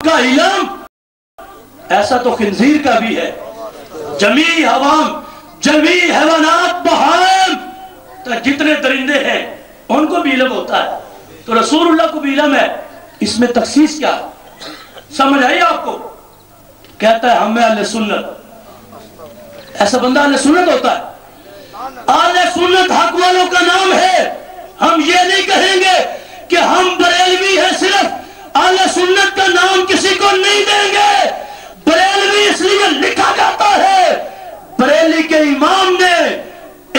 کا علم ایسا تو خنزیر کا بھی ہے. جمی عوام، جمی حیوانات، بہائم، جتنے درندے ہیں ان کو بھی علم ہوتا ہے. تو رسول اللہ کو بھی علم ہے. اس میں تخصیص کیا ہے؟ سمجھ آئی آپ کو؟ کہتا ہے ہمیں اہل سنت. ایسا بندہ اہل سنت ہوتا ہے. اہل سنت حق والوں کا نام ہے. ہم یہ نہیں کہیں گے کہ ہم بریلوی ہیں صرف. اہل سنت کا نام کسی کو نہیں دیں گے. بریلوی اس لیے لکھا جاتا ہے بریلی کے امام نے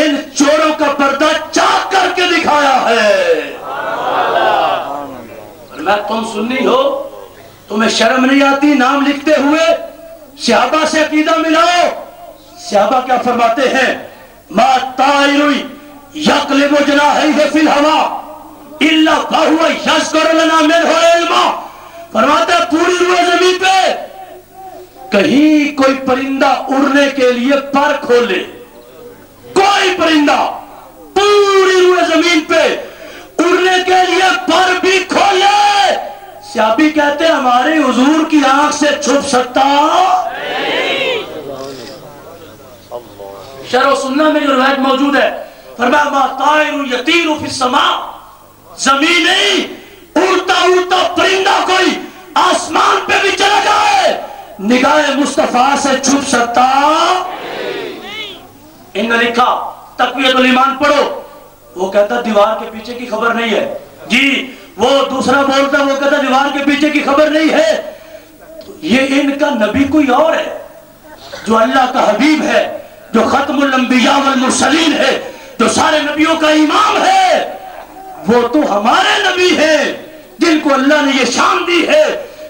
ان چوروں کا پردہ چاک کر کے دکھایا ہے. میں تم سنی ہو، تمہیں شرم نہیں آتی نام لکھتے ہوئے؟ صحابہ سے عقیدہ ملاؤ. صحابہ کیا فرماتے ہیں؟ ما طائر یقلب جناحیہ فی الہوا الا وہو یذکر لنا منہ علما. فرماتا ہے پوری روئے زمین پہ کہیں کوئی پرندہ اڑنے کے لیے پر کھولے، کوئی پرندہ پوری روئے زمین پہ اڑنے کے لیے پر بھی کھولے، صحابی کہتے ہیں ہمارے حضور کی آنکھ سے چھپ سکتا؟ شرح سنہ میں جو روایت موجود ہے، فرمایا ما طائر یطیر فی السماء، زمین نہیں اڑتا اڑتا پرندہ کوئی آسمان پہ بھی چلا جائے نگاہ مصطفیٰ سے چھپ سکتا؟ ان نے لکھا تقویت الایمان پڑھو. وہ کہتا دیوار کے پیچھے کی خبر نہیں ہے. جی وہ دوسرا بولتا وہ کہتا دیوار کے پیچھے کی خبر نہیں ہے. یہ ان کا نبی کوئی اور ہے جو اللہ کا حبیب ہے، جو ختم الانبیاء والمرسلین ہے، جو سارے نبیوں کا امام ہے. وہ تو ہمارے نبی ہیں جن کو اللہ نے یہ شان دی ہے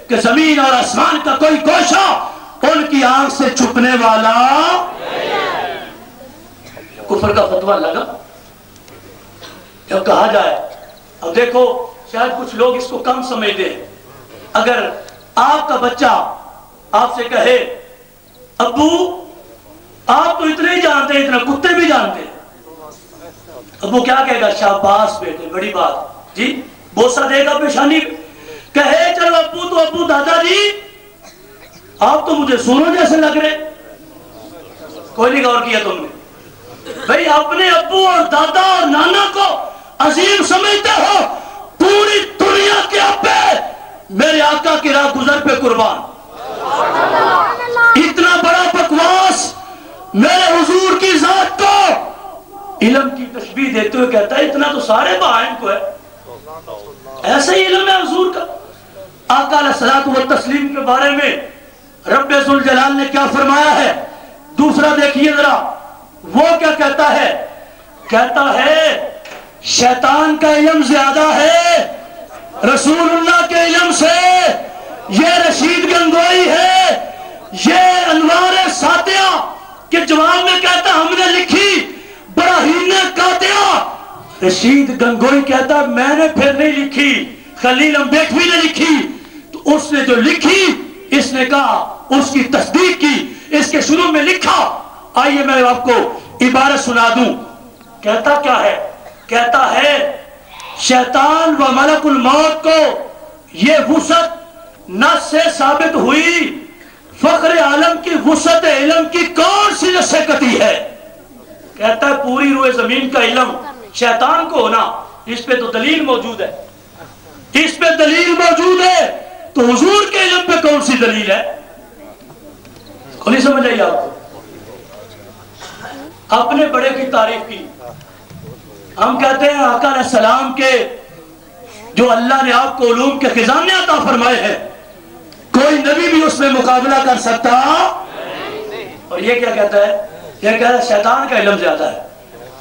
کہ زمین اور آسمان کا کوئی گوشہ ان کی آنکھ سے چھپنے والا. کفر کا فتویٰ لگا جب کہا جائے. اب دیکھو شاید کچھ لوگ اس کو کم سمجھتے ہیں. اگر آپ کا بچہ آپ سے کہے ابو آپ تو اتنے ہی جانتے ہیں اتنا کتے بھی جانتے ہیں، ابو کیا کہے گا؟ شاباش بیٹے بڑی بات. جی بوسہ دے گا پیشانی پہ. کہے چلو ابو تو ابو دادا جی آپ تو مجھے سونو جیسے لگ رہے. کوئی نہیں غور کیا تم نے؟ بھئی اپنے ابو اور دادا اور نانا کو عظیم سمجھتے ہو، پوری دنیا کے ابے میرے آقا کی راہ گزر پہ قربان. اتنا بڑا بکواس میرے حضور کی ذات کو علم کی تشبیہ دیتے ہوئے کہتا ہے اتنا تو سارے بہائم کو ہے. ایسا ہی علم ہے حضور کا. آقا علیہ الصلوۃ والتسلیم کے بارے میں رب ذوالجلال نے کیا فرمایا ہے؟ دوسرا دیکھیے ذرا وہ کیا کہتا ہے؟ کہتا ہے شیطان کا علم زیادہ ہے رسول اللہ کے علم سے. یہ رشید گنگوئی ہے، یہ انوار ساتیہ کے جواب میں کہتا ہم نے لکھی براہین قاطعہ. رشید گنگوئی کہتا میں نے پھر نہیں لکھی، خلیل امبیکوی نے لکھی. تو اس نے جو لکھی اس نے کہا اس کی تصدیق کی، اس کے شروع میں لکھا. آئیے میں آپ کو عبارت سنا دوں. کہتا کیا ہے؟ کہتا ہے شیطان و ملک الموت کو یہ وسعت نص سے ثابت ہوئی، فخر عالم کی وسعت علم کی کون سی نص سے قطعی ہے؟ کہتا ہے پوری روئے زمین کا علم شیطان کو ہونا، اس پہ تو دلیل موجود ہے، اس پہ دلیل موجود ہے. تو حضور کے علم پہ کون سی دلیل ہے؟ کھلی سمجھ آئی آپ کو؟ اپنے بڑے کی تعریف کی. ہم کہتے ہیں آقا علیہ السلام کے جو اللہ نے آپ کو علوم کے خزانے عطا فرمائے ہیں کوئی نبی بھی اس میں مقابلہ کر سکتا. اور یہ کیا کہتا ہے؟ یہ کہتا ہے شیطان کا علم زیادہ ہے.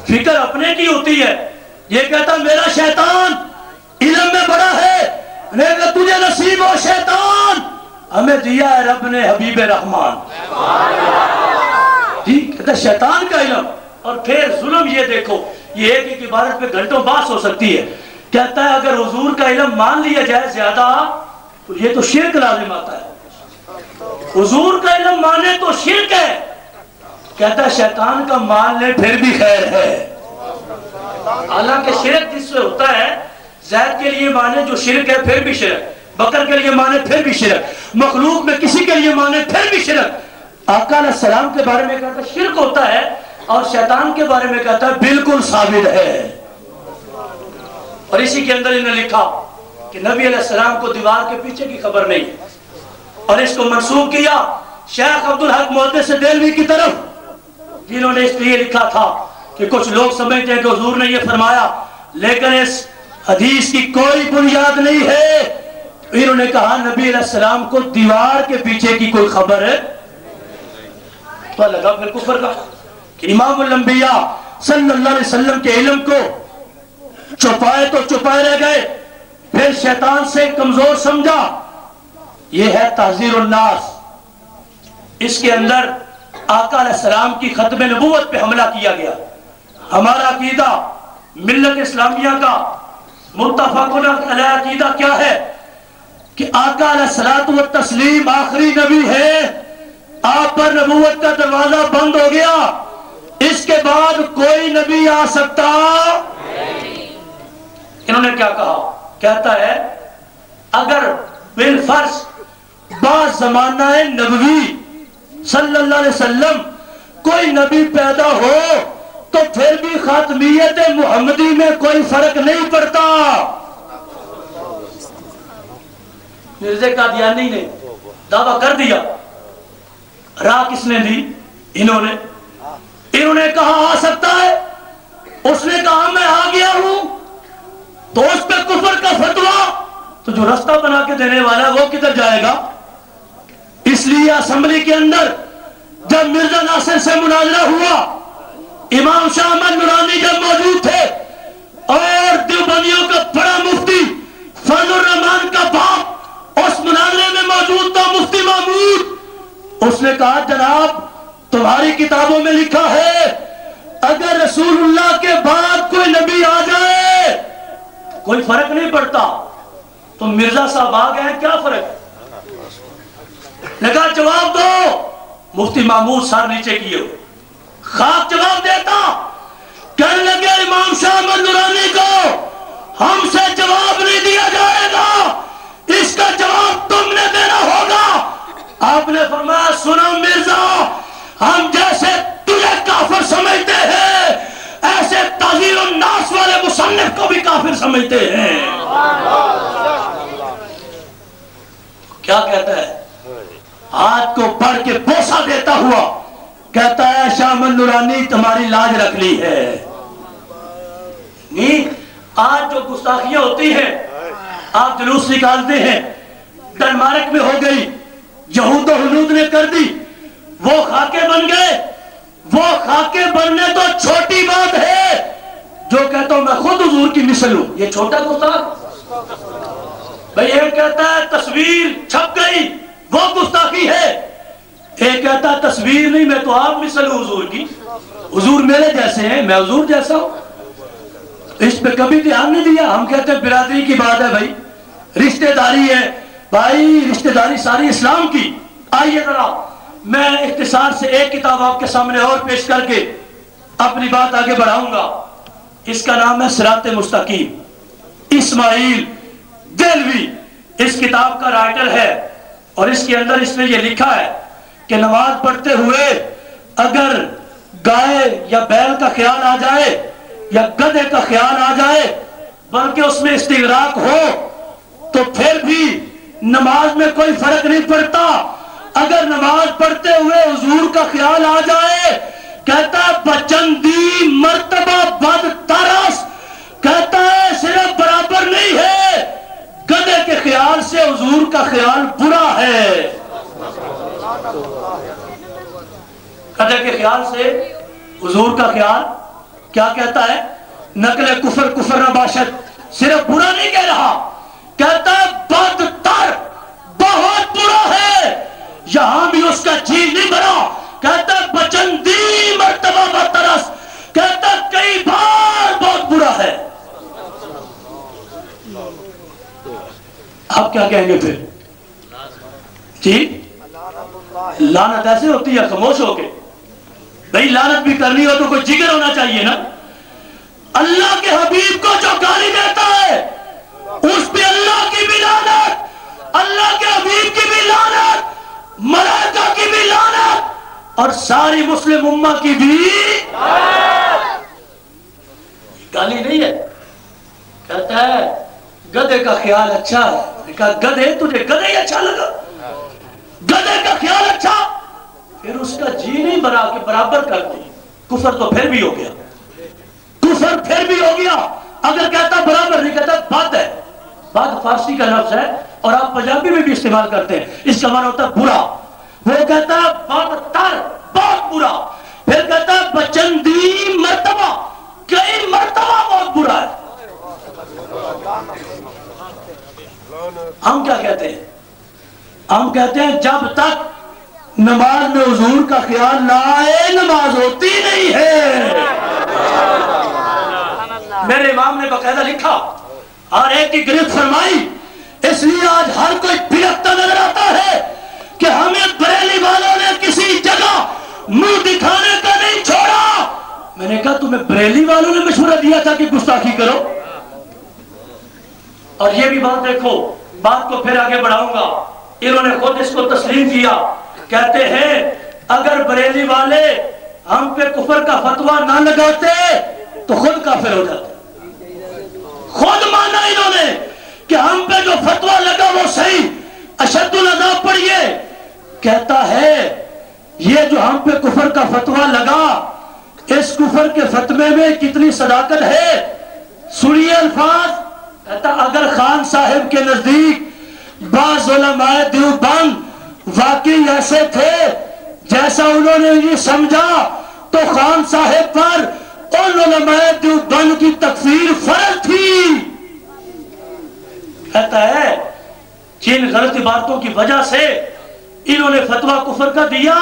فکر اپنے کی ہوتی ہے. یہ کہتا میرا شیطان علم میں بڑا ہے. تجھے نصیب ہو شیطان، ہمیں دیا ہے رب نے حبیب رحمان. جی کہتا ہے شیطان کا علم. اور پھر ظلم یہ دیکھو، یہ ایک ایک عبارت پہ گھنٹوں بحث ہو سکتی ہے. کہتا ہے اگر حضور کا علم مان لیا جائے زیادہ تو یہ تو شرک لازم آتا ہے. حضور کا علم مانے تو شرک ہے. کہتا ہے شیطان کا مان لے پھر بھی خیر ہے. حالانکہ شرک جس سے ہوتا ہے زید کے لیے مانے جو شرک ہے پھر بھی شرک. بکر کے لیے مانے پھر بھی شرک، مخلوق میں کسی کے لیے مانے پھر بھی شرک۔ آقا علیہ السلام کے بارے میں کہتا ہے شرک ہوتا ہے، اور شیطان کے بارے میں کہتا ہے بالکل ثابت ہے۔ اور اسی کے اندر انہوں نے لکھا کہ نبی علیہ السلام کو دیوار کے پیچھے کی خبر نہیں، اور اس کو منسوب کیا شیخ عبدالحق محدث دہلوی کی طرف، جنہوں نے اس لیے لکھا تھا کہ کچھ لوگ سمجھتے ہیں کہ حضور نے یہ فرمایا لیکن اس حدیث کی کوئی بنیاد نہیں ہے۔ انہوں نے کہا نبی علیہ السلام کو دیوار کے پیچھے کی کوئی خبر ہے، تو لگا پھر کفر کا کہ امام الانبیاء صلی اللہ علیہ وسلم کے علم کو چھپائے تو چھپائے رہ گئے، پھر شیطان سے کمزور سمجھا۔ یہ ہے تحذیر الناس۔ اس کے اندر آقا علیہ السلام کی ختم نبوت پہ حملہ کیا گیا۔ ہمارا عقیدہ ملت اسلامیہ کا متفق علیہ عقیدہ کیا ہے کہ آقا علیہ الصلوۃ والتسلیم آخری نبی ہے، آپ پر نبوت کا دروازہ بند ہو گیا، اس کے بعد کوئی نبی آ سکتا۔ انہوں نے کیا کہا؟ کہتا ہے اگر بالفرض بعض زمانہ نبوی صلی اللہ علیہ وسلم کوئی نبی پیدا ہو تو پھر بھی خاتمیت محمدی میں کوئی فرق نہیں پڑتا۔ مرزا قادیانی نے دعویٰ کر دیا، راہ کس نے دی؟ انہوں نے کہا آ سکتا ہے، اس نے کہا میں آ گیا ہوں، تو اس پہ کفر کا فتویٰ تو جو رستہ بنا کے دینے والا ہے وہ کدھر جائے گا؟ اس لیے اسمبلی کے اندر جب مرزا ناصر سے مناظرہ ہوا، امام شاہ احمد نورانی جب موجود تھے اور دیوبندیوں کا بڑا مفتی فضل الرحمان کا باپ اس مناظرے میں موجود تھا، مفتی محمود، اس نے کہا جناب تمہاری کتابوں میں لکھا ہے اگر رسول اللہ کے بعد کوئی نبی آ جائے کوئی فرق نہیں پڑتا، تو مرزا صاحب آ گئے کیا فرق ہے؟ لگا جواب دو۔ مفتی محمود سر نیچے کیے ہو، خاک جواب دیتا، کہنے لگے امام شاہ احمد نورانی کو ہم سے جواب نہیں دیا جائے گا، اس کا جواب تم نے دینا ہوگا۔ آپ نے فرمایا سنو مرزا، ہم جیسے تجھے کافر سمجھتے ہیں ایسے تحذیر الناس والے مصنف کو بھی کافر سمجھتے ہیں۔ کیا کہتا ہے؟ ہاتھ کو پڑھ کے بوسہ دیتا ہوا کہتا ہے شاہ احمد نورانی تمہاری لاج رکھ لی ہے۔ نہیں، آج جو گستاخیاں ہوتی ہیں، آپ جلوس نکالتے ہیں، ڈنمارک میں ہو گئی، یہود و ہنود نے کر دی، وہ خاکے بن گئے، وہ خاکے بننے تو چھوٹی بات ہے، جو کہتا ہوں میں خود حضور کی مثل ہوں، یہ چھوٹا گستاخ؟ بھئی ایک کہتا ہے تصویر چھپ گئی، وہ گستاخی ہے، ایک کہتا ہے تصویر نہیں میں تو آپ مثل ہوں حضور کی، حضور میرے جیسے ہیں میں حضور جیسا ہوں۔ اس پہ کبھی دھیان نہیں دیا۔ ہم کہتے ہیں برادری کی بات ہے بھائی، رشتہ داری ہے بھائی، رشتہ داری ساری اسلام کی۔ آئیے ذرا میں اختصار سے ایک کتاب آپ کے سامنے اور پیش کر کے اپنی بات آگے بڑھاؤں گا۔ اس کا نام ہے صراط مستقیم، اسماعیل دہلوی اس کتاب کا رائٹر ہے، اور اس کے اندر اس نے یہ لکھا ہے کہ نماز پڑھتے ہوئے اگر گائے یا بیل کا خیال آ جائے یا گدھے کا خیال آ جائے بلکہ اس میں استغراق ہو تو پھر بھی نماز میں کوئی فرق نہیں پڑتا۔ اگر نماز پڑھتے ہوئے حضور کا خیال آ جائے، کہتا ہے بچندی مرتبہ بد ترس، کہتا ہے صرف برابر نہیں ہے، گدھے کے خیال سے حضور کا خیال برا ہے۔ گدھے کے خیال سے حضور کا خیال کیا کہتا ہے؟ نقل کفر کفر نباشت، صرف برا نہیں کہہ رہا، کہتا ہے بدتر، بہت برا ہے، یہاں بھی اس کا جی نہیں بھرا، کہتا ہے بچندی مرتبہ بدترس، کہتا ہے کئی بار بہت برا ہے۔ آپ کیا کہیں گے پھر؟ جی لعنت ایسے ہوتی ہے خاموش ہو کے؟ بھئی لعنت بھی کرنی ہو تو کوئی جگر ہونا چاہیے نا۔ اللہ کے حبیب کو جو گالی دیتا ہے اس پہ اللہ کی بھی لعنت، اللہ کے حبیب کی بھی لعنت، ملائکہ کی بھی لعنت، اور ساری مسلم امہ کی بھی گالی نہیں ہے. کہتا ہے گدھے کا خیال اچھا ہے. کہا گدھے تجھے گدھے ہی اچھا لگا؟ گدھے کا خیال اچھا؟ پھر اس کا جی نہیں بنا کے برابر کر دی. کفر تو پھر بھی ہو گیا، کفر پھر بھی ہو گیا. اگر کہتا برابر نہیں، کہتا بد ہے. بد فارسی کا لفظ ہے اور آپ پنجابی میں بھی استعمال کرتے ہیں. اس کا معنی ہوتا ہے برا. وہ کہتا ہے بدتر، بہت برا. پھر کہتا ہے بچندی مرتبہ، کئی مرتبہ بہت برا ہے. ہم کیا کہتے ہیں؟ ہم کہتے ہیں جب تک نماز میں حضور کا خیال نہ آئے نماز ہوتی نہیں ہے. میرے امام نے باقاعدہ لکھا اور ایک کی گرفت فرمائی. اس لیے آج ہر کوئی بھڑکتا نظر آتا ہے کہ ہمیں بریلی والوں نے کسی جگہ منہ دکھانے کا نہیں چھوڑا. میں نے کہا تمہیں بریلی والوں نے مشورہ دیا تھا کہ گستاخی کرو؟ اور یہ بھی بات دیکھو، بات کو پھر آگے بڑھاؤں گا. انہوں نے خود اس کو تسلیم کیا. کہتے ہیں اگر بریلی والے ہم پہ کفر کا فتویٰ نہ لگاتے تو خود کافر ہو جاتے. خود مانا انہوں نے کہ ہم پہ جو فتویٰ لگا وہ صحیح. اشد العذاب پڑھیے. کہتا ہے یہ جو ہم پہ کفر کا فتویٰ لگا، اس کفر کے فتوے میں کتنی صداقت ہے. سنیے الفاظ. کہتا اگر خان صاحب کے نزدیک بعض علماء دیوبند واقعی ایسے تھے جیسا انہوں نے یہ سمجھا تو خان صاحب پر ان علماء دیوبند کی تکفیر فرض تھی. کہتا ہے جن غلط باتوں کی وجہ سے انہوں نے فتویٰ کفر کا دیا،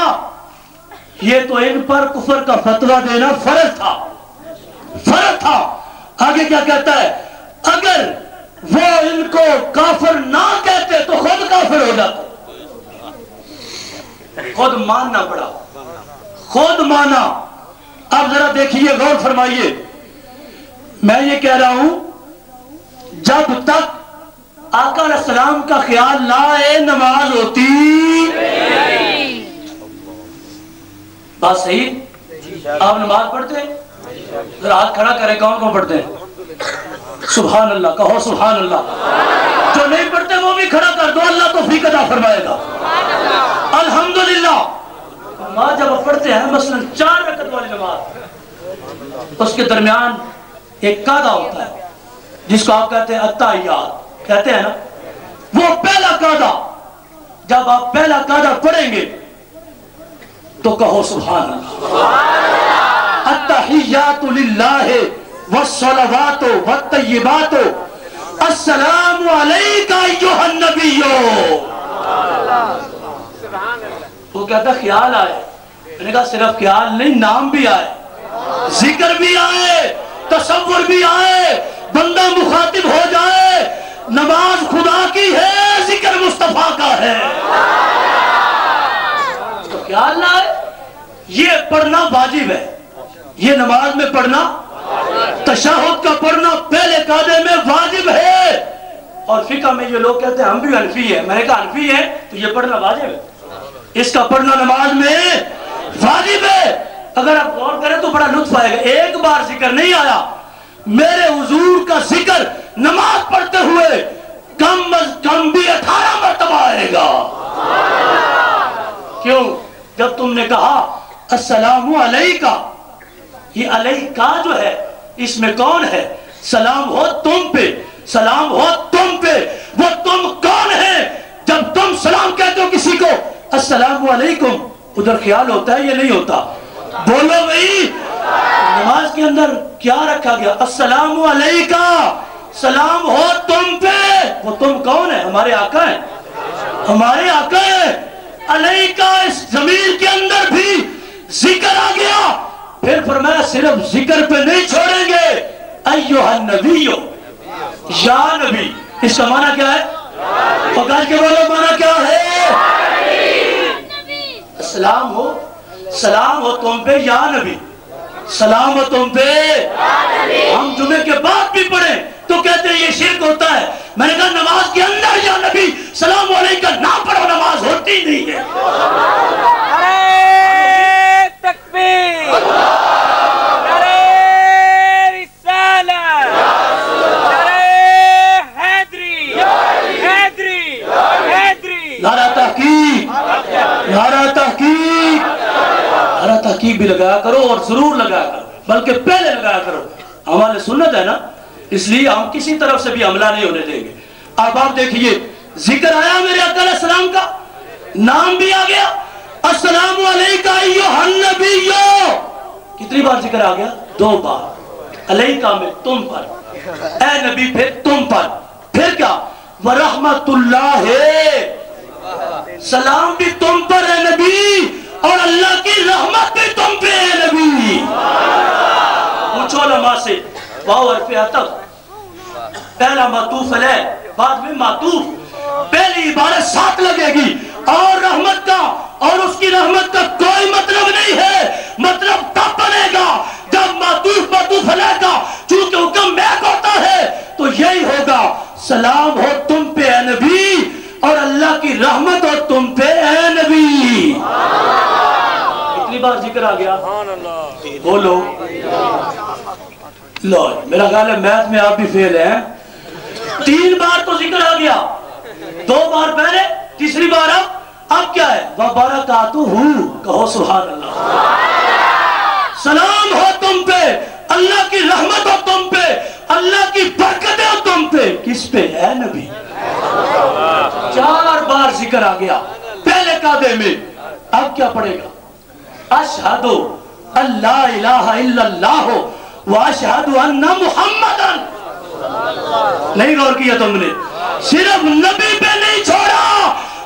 یہ تو ان پر کفر کا فتویٰ دینا فرض تھا، فرض تھا. آگے کیا کہتا ہے؟ اگر وہ ان کو کافر نہ کہتے تو خود کافر ہو جاتے. خود ماننا پڑا، خود مانا. اب ذرا دیکھیے، غور فرمائیے. میں یہ کہہ رہا ہوں جب تک آقا علیہ السلام کا خیال نہ آئے نماز ہوتی. بات صحیح؟ آپ نماز پڑھتے ہیں؟ ذرا ہاتھ کھڑا کریں. کون کون پڑھتے ہیں؟ سبحان اللہ کہو، سبحان اللہ. جو نہیں پڑھتے وہ بھی کھڑا کر دو، اللہ توفیق عطا فرمائے گا. الحمدللہ. نماز جب آپ پڑھتے ہیں مثلا 4 رکعت والی نماز، اس کے درمیان ایک قاعدہ ہوتا ہے جس کو آپ کہتے ہیں التحیات، کہتے ہیں نا. وہ پہلا قاعدہ جب آپ پہلا قاعدہ پڑھیں گے تو کہو سبحان اللہ. التحیات للہ والصلوات والطیبات السلام علیک ایھا النبی. وہ کہتا خیال آئے. میں نے کہا صرف خیال نہیں، نام بھی آئے، ذکر بھی آئے، تصور بھی آئے، بندہ مخاطب ہو جائے. نماز خدا کی ہے، ذکر مصطفیٰ کا ہے. تو خیال نہ آئے. یہ پڑھنا واجب ہے، یہ نماز میں پڑھنا، تشہد کا پڑھنا پہلے قاعدے میں واجب ہے. اور فقہ میں یہ لوگ کہتے ہیں ہم بھی حنفی ہیں. میں نے کہا حنفی ہیں تو یہ پڑھنا واجب ہے، اس کا پڑھنا نماز میں واجب ہے. اگر آپ غور کریں تو بڑا لطف آئے گا. ایک بار ذکر نہیں آیا، میرے حضور کا ذکر نماز پڑھتے ہوئے کم از کم بھی 18 مرتبہ آئے گا. کیوں؟ جب تم نے کہا السلام علیکہ، یہ علیکہ جو ہے اس میں کون ہے؟ سلام ہو تم پہ، سلام ہو تم پہ. وہ تم کون ہے؟ جب تم سلام کہتے ہو کسی کو السلام علیکم، ادھر خیال ہوتا ہے یہ نہیں ہوتا؟ بولو بھائی. نماز کے اندر کیا رکھا گیا؟ السلام علیکہ، سلام ہو تم پہ. وہ تم کون ہے؟ ہمارے آقا ہیں، ہمارے آقا ہیں. علیکہ اس ضمیر کے اندر بھی ذکر آ گیا. پھر فرمایا صرف ذکر پہ نہیں چھوڑیں گے، ایھا النبی، یا نبی. اس کا معنی کیا ہے؟ پکاش کے بولو معنی کیا ہے؟ سلام ہو، سلام ہو تم پہ یا نبی، سلام ہو تم پہ. ہم جمعے کے بعد بھی پڑھیں تو کہتے ہیں یہ شرک ہوتا ہے. میں نے کہا نماز کے اندر یا نبی سلام علیکہ نہ پڑھو نماز ہوتی نہیں ہے. تکبیر، نعرہ تحقیق، نعرہ تحقیق، نعرہ تحقیق بھی لگایا کرو اور ضرور لگایا کرو، بلکہ پہلے لگایا کرو. ہمارے سنت ہے نا، اس لیے ہم کسی طرف سے بھی حملہ نہیں ہونے دیں گے. اب آپ دیکھیے ذکر آیا میرے آقا علیہ السلام کا، نام بھی آ گیا السلام علیکہ ایھا النبی. کتنی بار ذکر آ گیا؟ 2 بار. علیکہ میں تم پر، اے نبی پھر تم پر، پھر کیا ورحمت اللہ ہے، سلام بھی تم پر ہے نبی، اور اللہ کی رحمت بھی تم پہ ہے نبی. پوچھو علماء سے، واو حرف عطف، پہلا معطوف علیہ بعد میں معطوف، پہلی عبارت ساتھ لگے گی اور رحمت کا، اور اس کی رحمت کا کوئی مطلب نہیں ہے. مطلب تب بنے گا جب معطوف علیہ کا چونکہ حکم بیک ہوتا ہے تو یہی ہوگا سلام ہو تم پہ اے نبی، اور اللہ کی رحمت ہو تم پہ اے نبی. کتنی بار ذکر آ گیا؟ بولو. لو میرا خیال ہے میتھ میں آپ بھی فیل ہیں. 3 بار تو ذکر آ گیا، 2 بار پہلے، تیسری بار اب کیا ہے؟ وَبَرَكَاتُهُ، کہو سبحان اللہ. سلام ہو تم پہ، اللہ کی رحمت ہو تم پہ، اللہ کی برکتیں ہو تم پہ. کس پہ؟ اے نبی. 4 بار ذکر آ گیا پہلے قاعدے میں. اب کیا پڑے گا؟ اشہد اللہ الہ الا اللہ واشہد ان محمدن. نہیں غور کیا تم نے؟ صرف نبی پہ نہیں چھوڑا،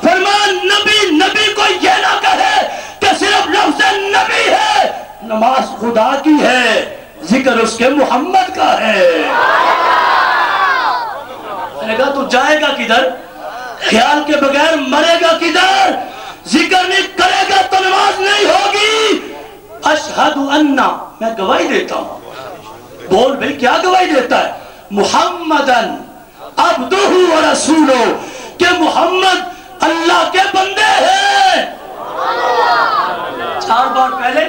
فرمان نبی کو یہ نہ کہے کہ صرف لفظ نبی ہے، نماز خدا کی ہے، ذکر اس کے محمد کا ہے. میں نے کہا تو جائے گا کدھر؟ خیال کے بغیر مرے گا کدھر؟ ذکر نہیں کرے گا تو نماز نہیں ہوگی. اشہد انہ، میں گواہی دیتا ہوں. بول بھئی کیا گواہی دیتا ہے؟ محمدن عبدہ و رسولہ، کہ محمد اللہ کے بندے ہیں. 4 بار پہلے،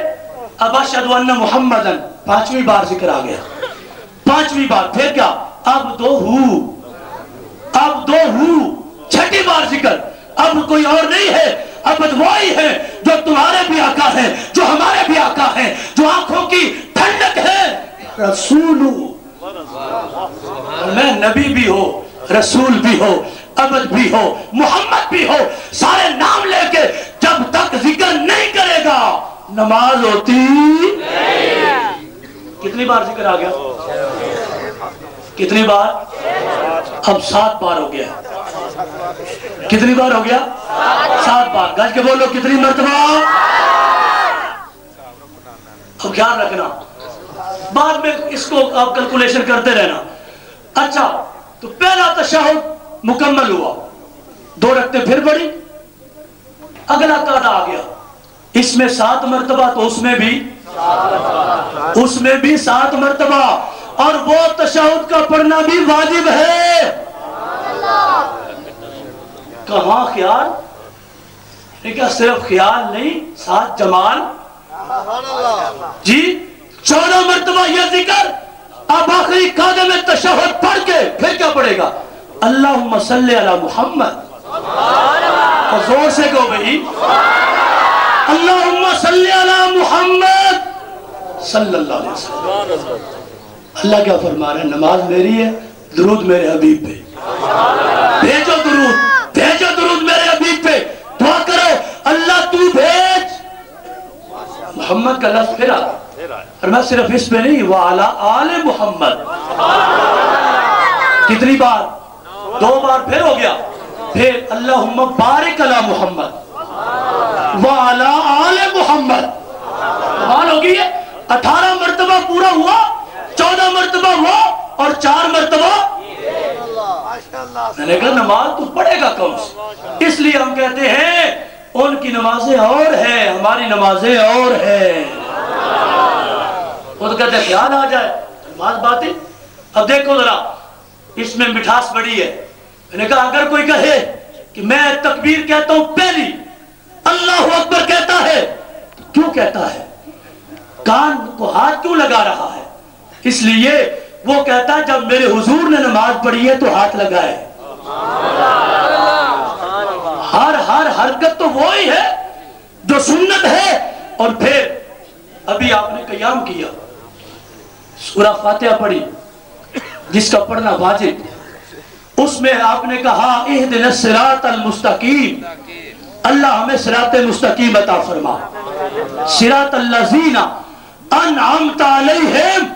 اب اشہد ان محمدن 5ویں بار ذکر آ گیا. 5ویں بار پھر کیا؟ عبدہ، 6ٹی بار ذکر. اب کوئی اور نہیں ہے، اب وہی ہے جو تمہارے بھی آقا ہیں، جو ہمارے بھی آقا ہیں، جو آنکھوں کی ٹھنڈک ہے. رسول، میں نبی بھی ہو، رسول بھی ہو، عبد بھی ہو، محمد بھی ہو، سارے نام لے کے جب تک ذکر نہیں کرے گا نماز ہوتی نہیں. کتنی بار ذکر آ گیا؟ کتنی بار؟ اب 7 بار ہو گیا. کتنی بار ہو گیا؟ 7 بار. گج کے بولو کتنی مرتبہ؟ اب خیال رکھنا، بعد میں اس کو آپ کیلکولیشن کرتے رہنا. اچھا تو پہلا تشہد مکمل ہوا، 2 رکعتیں پھر پڑھی، اگلا قاعدہ آ گیا، اس میں 7 مرتبہ تو اس میں بھی 7 مرتبہ، اور وہ تشہد کا پڑھنا بھی واجب ہے. کہاں خیال؟ کیا صرف خیال نہیں، ساتھ جمال. جی 14 مرتبہ یہ ذکر. اب آخری قاعدے میں تشہد پڑھ کے پھر کیا پڑھے گا؟ اللہم صلی علی محمد. اور زور سے کہو بھئی، اللہم صلی علی محمد صلی اللہ علیہ وسلم. اللہ کیا فرما رہے ہیں؟ نماز میری ہے، درود میرے حبیب پہ. بھیجو درود میرے حبیب پہ. دعا کرو اللہ تو بھیج. محمد کا لفظ پھر آتا، اور میں صرف اس پہ نہیں، وعلی آل محمد. کتنی بار؟ 2 بار پھر ہو گیا. پھر اللہم بارک علی محمد وعلی آل محمد. کمال ہوگی ہے. 18 مرتبہ پورا ہوا، 14 مرتبہ ہوا اور 4 مرتبہ. میں نے کہا نماز تو پڑھے گا کم سے. اس لیے ہم کہتے ہیں ان کی نمازیں اور ہیں، ہماری نمازیں اور ہیں. وہ تو کہتے ہیں خیال آ جائے نماز باطل. اب دیکھو ذرا اس میں مٹھاس بڑی ہے. میں نے کہا اگر کوئی کہے کہ میں تکبیر کہتا ہوں پہلی, اللہ اکبر کہتا ہے, کیوں کہتا ہے؟ کان کو ہاتھ کیوں لگا رہا ہے؟ اس لیے وہ کہتا ہے جب میرے حضور نے نماز پڑھی ہے تو ہاتھ لگائے. ہر حرکت تو وہی ہے جو سنت ہے. اور پھر ابھی آپ نے قیام کیا, سورہ فاتحہ پڑھی جس کا پڑھنا واجب, اس میں آپ نے کہا اہدنا الصراط المستقیم, اللہ ہمیں صراط مستقیم عطا فرما. صراط الذین انعمت علیہم,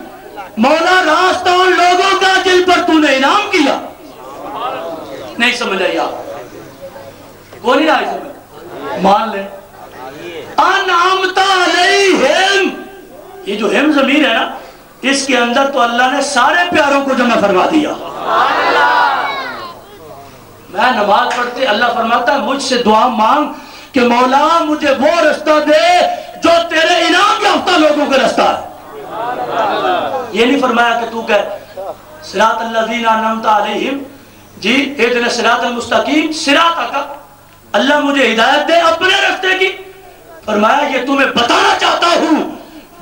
مولا راستہ ان لوگوں کا جن پر تو نے انعام کیا. نہیں سمجھ آئی آپ کو؟ نہیں آئی سمجھ؟ مان لیں انعمت علیہم, یہ جو ہم ضمیر ہے نا, اس کے اندر تو اللہ نے سارے پیاروں کو جمع فرما دیا. میں نماز پڑھتے اللہ فرماتا ہے مجھ سے دعا مانگ کہ مولا مجھے وہ رستہ دے جو تیرے انعام یافتہ لوگوں کا رستہ ہے. یہ نہیں فرمایا کہ تو کہہ صراط الذین انعمت علیہم, جی اہدنا الصراط المستقیم, صراط کا اللہ مجھے ہدایت دے اپنے رستے کی. فرمایا یہ تمہیں بتانا چاہتا ہوں,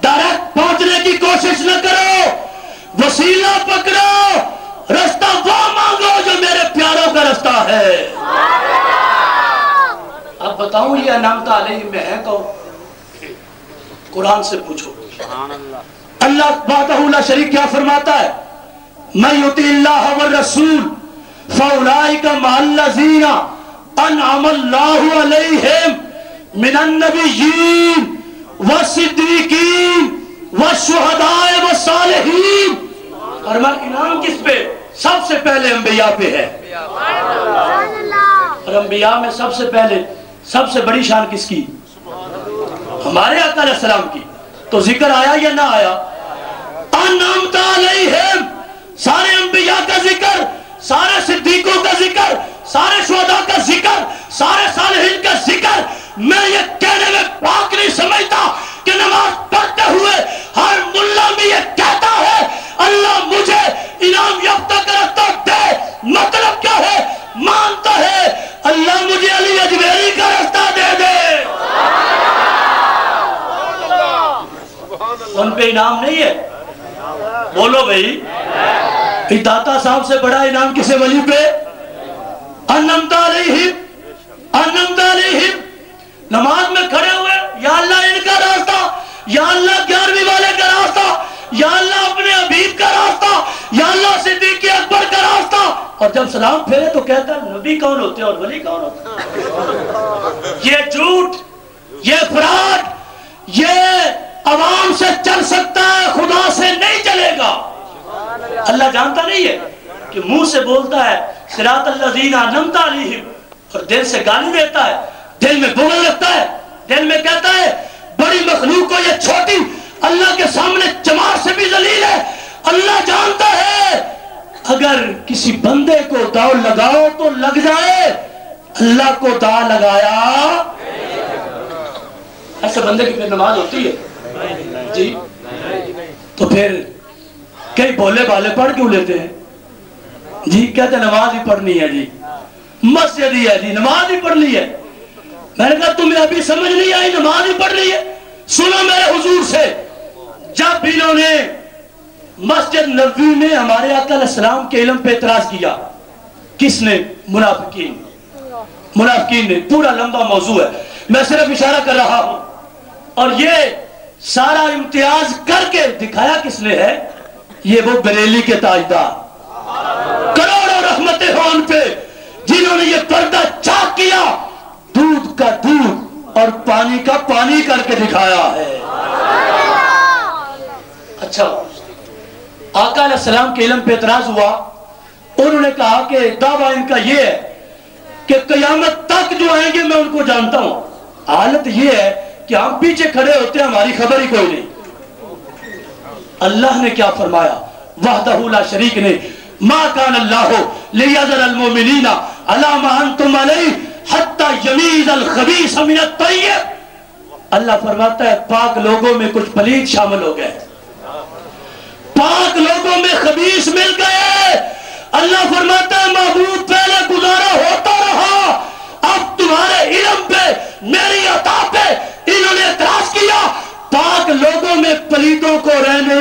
ڈائریکٹ پہنچنے کی کوشش نہ کرو, وسیلہ پکڑو, رستہ وہ مانگو جو میرے پیاروں کا رستہ ہے. اب بتاؤں یہ انعمت علیہم میں ہے کون؟ قرآن سے پوچھو. اللہ وحدہ لا شریک کیا فرماتا ہے؟ من یطع اللہ والرسول فاولئک مع الذین انعم اللہ علیہم من النبیین والصدیقین والشہداء والصالحین. فرمایا انعام کس پہ؟ سب سے پہلے انبیاء پہ ہے. اور انبیاء میں سب سے پہلے سب سے بڑی شان کس کی؟ ہمارے آقا علیہ السلام کی. تو ذکر آیا یا نہ آیا؟ انعمت علیہم, سارے انبیاء کا ذکر, سارے صدیقوں کا ذکر, سارے شہداء کا ذکر, سارے صالحین کا ذکر. میں یہ کہنے میں پاک نہیں سمجھتا کہ نماز پڑھتے ہوئے ہر ملا بھی یہ کہتا ہے اللہ مجھے انعام یافتہ کا رستہ دے. مطلب کیا ہے؟ مانتا ہے اللہ مجھے علی اجمیری کا رستہ دے دے. ان پہ انعام نہیں ہے؟ بولو بھئی, داتا صاحب سے بڑا انعام کسے ولی پہ؟ انعمت علیہم, انعمت علیہم. نماز میں کھڑے ہوئے یا اللہ ان کا راستہ, یا اللہ 11ویں والے کا راستہ, یا اللہ اپنے حبیب کا راستہ, یا اللہ صدیق اکبر کا راستہ. اور جب سلام پھیرے تو کہتا ہے نبی کون ہوتے ہیں اور ولی کون ہوتے ہیں؟ یہ جھوٹ, یہ فراڈ, یہ عوام سے چل سکتا ہے, خدا سے نہیں چلے گا. اللہ جانتا نہیں ہے کہ منہ سے بولتا ہے صراط الذین انعمت علیہم اور دل سے گالی دیتا ہے, دل میں بغض رکھتا ہے, دل میں کہتا ہے بڑی مخلوق کو یہ چھوٹی اللہ کے سامنے چمار سے بھی ذلیل ہے. اللہ جانتا ہے اگر کسی بندے کو داؤ لگاؤ تو لگ جائے, اللہ کو داؤ لگایا. ایسے بندے کی پھر نماز ہوتی ہے جی؟ تو پھر کئی بولے بالے پڑھ کیوں لیتے ہیں جی؟ کہتے ہیں نماز ہی پڑھنی ہے جی, مسجد ہی ہے جی, نماز ہی پڑھنی ہے. میں نے کہا تمہیں ابھی سمجھ نہیں آئی, نماز ہی پڑھ رہی ہے. سنو میرے حضور سے, جب انہوں نے مسجد نبوی میں ہمارے آقا علیہ السلام کے علم پہ اعتراض کیا, کس نے؟ منافقین. منافقین نے. پورا لمبا موضوع ہے, میں صرف اشارہ کر رہا ہوں. اور یہ سارا امتیاز کر کے دکھایا کس نے ہے؟ یہ وہ بریلی کے تاجدار, کروڑوں رحمتیں ہوں ان پہ, جنہوں نے یہ پردہ چاک کیا, دودھ کا دودھ اور پانی کا پانی کر کے دکھایا ہے. اچھا, آقا علیہ السلام کے علم پہ اعتراض ہوا. انہوں نے کہا کہ دعویٰ ان کا یہ ہے کہ قیامت تک جو آئیں گے میں ان کو جانتا ہوں. حالت یہ ہے کہ ہم پیچھے کھڑے ہوتے ہیں, ہماری خبر ہی کوئی نہیں. اللہ نے کیا فرمایا؟ وحدہ لا شریک نے, ما کان اللہ لیذر المؤمنین علی ما انتم علیہ حتی یمیز الخبیث من الطیب. اللہ فرماتا ہے پاک لوگوں میں کچھ پلید شامل ہو گئے, پاک لوگوں میں خبیث مل گئے. اللہ فرماتا ہے محبوب پہلے گزارا ہوتا رہا، اب تمہارے علم پہ میری عطا پہ انہوں نے اعتراض کیا، پاک لوگوں میں پلیتوں کو رہنے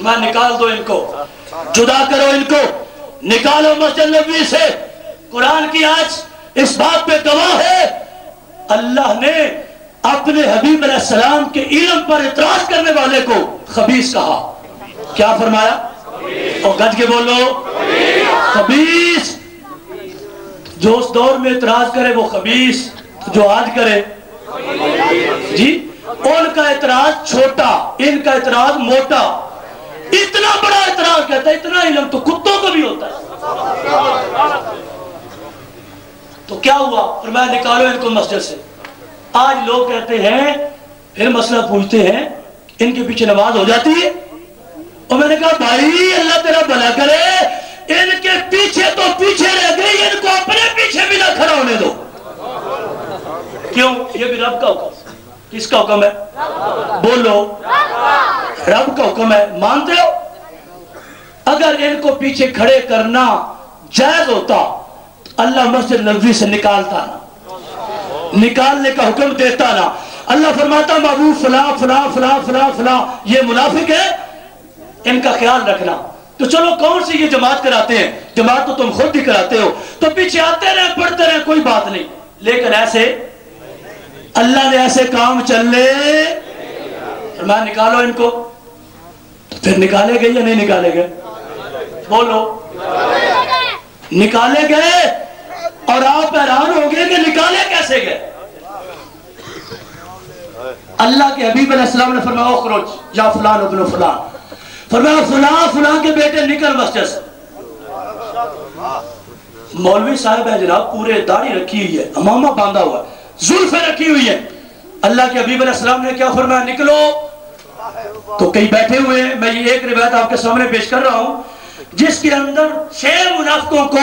میں نکال دو، ان کو جدا کرو، ان کو نکالو مسجد نبوی سے۔ قرآن کی آج اس بات پہ گواہ ہے، اللہ نے اپنے حبیب علیہ السلام کے علم پر اعتراض کرنے والے کو خبیث کہا۔ کیا فرمایا؟ اور گج کے بولو خبیث۔ جو اس دور میں اعتراض کرے وہ خبیث، جو آج کرے جی ان کا اعتراض چھوٹا، ان کا اعتراض موٹا۔ اتنا بڑا اعتراض کہتا ہے اتنا علم تو کتوں کو بھی ہوتا ہے۔ تو کیا ہوا؟ فرمایا نکالو ان کو مسجد سے۔ آج لوگ کہتے ہیں، پھر مسئلہ پوچھتے ہیں ان کے پیچھے نماز ہو جاتی ہے؟ اور میں نے کہا بھائی اللہ تیرا بھلا کرے، ان کے پیچھے تو پیچھے رہ گئی، ان کو اپنے پیچھے بھی نہ کھڑا ہونے دو۔ کیوں؟ یہ بھی رب کا حکم۔ کس کا حکم ہے؟ بولو رب کا حکم ہے، مانتے ہو؟ اگر ان کو پیچھے کھڑے کرنا جائز ہوتا اللہ مسجد نبوی سے نکالتا نا، نکالنے کا حکم دیتا نا۔ اللہ فرماتا محبوب فلاں فلاں فلاں فلاں فلاں یہ منافق ہے، ان کا خیال رکھنا۔ تو چلو کون سی یہ جماعت کراتے ہیں؟ جماعت تو تم خود ہی کراتے ہو، تو پیچھے آتے رہے پڑھتے رہے، کوئی بات نہیں۔ لیکن ایسے اللہ نے ایسے کام چلے، فرمایا نکالو ان کو۔ تو پھر نکالے گئے یا نہیں نکالے گئے؟ بولو نکالے گئے۔ اور آپ حیران ہو گئے کہ نکالے کیسے گئے؟ اللہ کے حبیب علیہ السلام نے فرمایا اخرج یا فلان ابن فلان، فرمایا فلاں فلاں کے بیٹے نکل مسجد سے۔ مولوی صاحب ہے جناب، پورے داڑھی رکھی ہوئی ہے، امامہ باندھا ہوا ہے، زلفیں رکھی ہوئی ہیں۔ اللہ کے حبیب علیہ السلام نے کیا فرمایا؟ نکلو۔ تو کئی بیٹھے ہوئے ہیں، میں یہ ایک روایت آپ کے سامنے پیش کر رہا ہوں جس کے اندر 6 منافقوں کو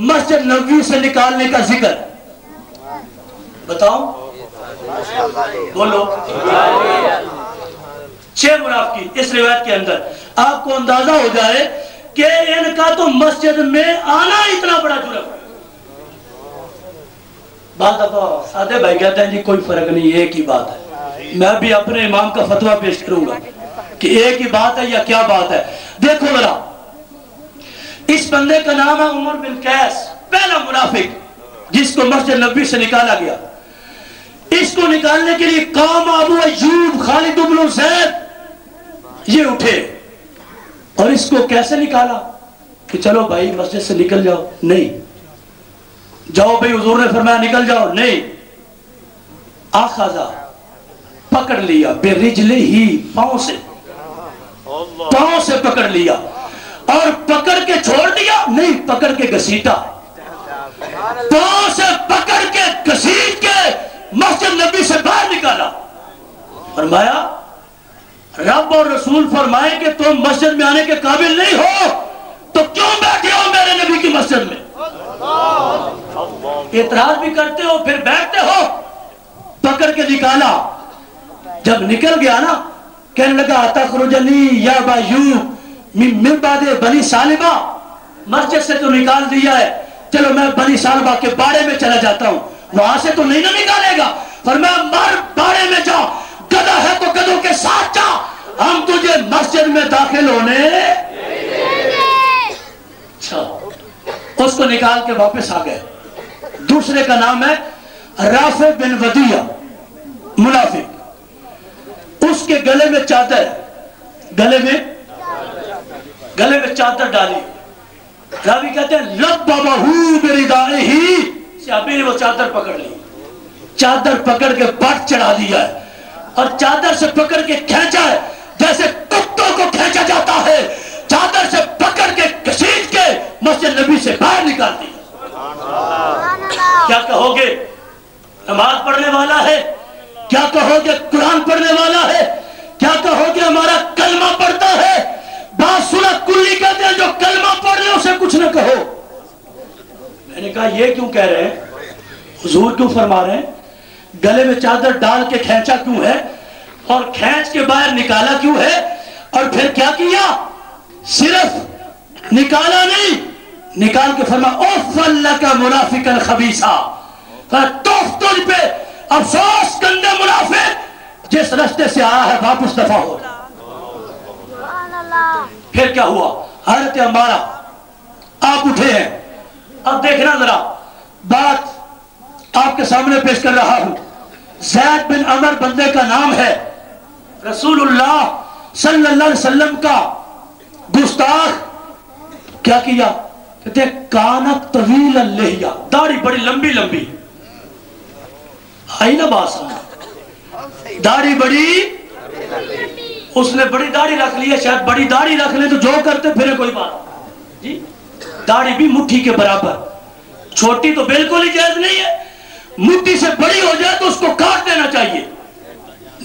مسجد نبوی سے نکالنے کا ذکر۔ بتاؤ بولو 6 منافقین اس روایت کے اندر۔ آپ کو اندازہ ہو جائے کہ ان کا تو مسجد میں آنا اتنا بڑا جرم ہے۔ بعض دفعہ سادے بھائی کہتے ہیں جی کوئی فرق نہیں، ایک ہی بات ہے۔ میں بھی اپنے امام کا فتویٰ پیش کروں گا کہ ایک ہی بات ہے یا کیا بات ہے۔ دیکھو ذرا، اس بندے کا نام ہے عمر بن قیس، پہلا منافق جس کو مسجد نبوی سے نکالا گیا۔ اس کو نکالنے کے لیے قام ابو ایوب خالد بن زید یہ اٹھے، اور اس کو کیسے نکالا کہ چلو بھائی مسجد سے نکل جاؤ؟ نہیں، جاؤ بھائی حضور نے فرمایا نکل جاؤ، نہیں، آخذا پکڑ لیا برجلہ ہی، پاؤں سے پکڑ لیا، اور پکڑ کے چھوڑ دیا نہیں، پکڑ کے گھسیٹا، پاؤں سے پکڑ کے گھسیٹ کے مسجد نبی سے باہر نکالا۔ فرمایا رب اور رسول فرمائے کہ تم مسجد میں آنے کے قابل نہیں ہو تو کیوں بیٹھے ہو میرے نبی کی مسجد میں؟ اعتراض بھی کرتے ہو پھر بیٹھتے ہو۔ پکڑ کے نکالا، جب نکل گیا نا کہنے لگا تخرجنی یا بایوب من بعد بنی سالبہ، مسجد سے تو نکال دیا ہے، چلو میں بنی سالبہ کے باڑے میں چلا جاتا ہوں، وہاں سے تو نہیں نہ نکالے گا۔ فرمایا مر باڑے میں جا، گدھا ہے تو گدھوں کے ساتھ جا، ہم تجھے مسجد میں داخل ہونے۔ اچھا، اس کو نکال کے واپس آ گئے۔ دوسرے کا نام ہے رافع بن ودیہ، منافق، اس کے گلے میں چادر، گلے میں چادر ڈالی، راوی کہتے ہیں لببہو بردائہ، صحابی نے وہ چادر پکڑ لی، چادر پکڑ کے پٹ چڑھا دیا ہے، اور چادر سے پکڑ کے کھینچا ہے جیسے کتوں کو کھینچا جاتا ہے، چادر سے پکڑ کے گھسیٹ کے مسجد نبی سے باہر نکال دیا۔ کیا کہو گے؟ نماز پڑھنے والا ہے؟ کیا کہو گے قرآن پڑھنے والا ہے؟ کیا کہو گے ہمارا کلمہ پڑھتا ہے؟ بعض سورۃ کلی کہتے ہیں جو کلمہ پڑھ رہے اسے کچھ نہ کہو۔ میں نے کہا یہ کیوں کہہ رہے ہیں؟ حضور کیوں فرما رہے ہیں؟ گلے میں چادر ڈال کے کھینچا کیوں ہے، اور کھینچ کے باہر نکالا کیوں ہے، اور پھر کیا کیا؟ صرف نکالا نہیں، نکال کے فرمایا اوفل لک منافق الخبیثہ، توف تجھ پہ افسوس گندے منافق، جس راستے سے آیا ہے واپس دفع ہو۔ پھر کیا ہوا؟ حضرت عمارہ آپ اٹھے ہیں، اب دیکھنا ذرا بات آپ کے سامنے پیش کر رہا ہوں۔ زید بن عمر بندے کا نام ہے، رسول اللہ صلی اللہ علیہ وسلم کا گستاخ کیا کیا؟ کہتے ہیں کانت طویل اللحیہ، داڑھی بڑی لمبی لمبی، آئی نا بات سمجھ، داڑھی بڑی، اس نے بڑی داڑھی رکھ لی ہے، شاید بڑی داڑھی رکھ لے تو جو کرتے پھر کوئی بات جی، داڑھی بھی مٹھی کے برابر، چھوٹی تو بالکل ہی جائز نہیں ہے، مٹھی سے بڑی ہو جائے تو اس کو کاٹ دینا چاہیے،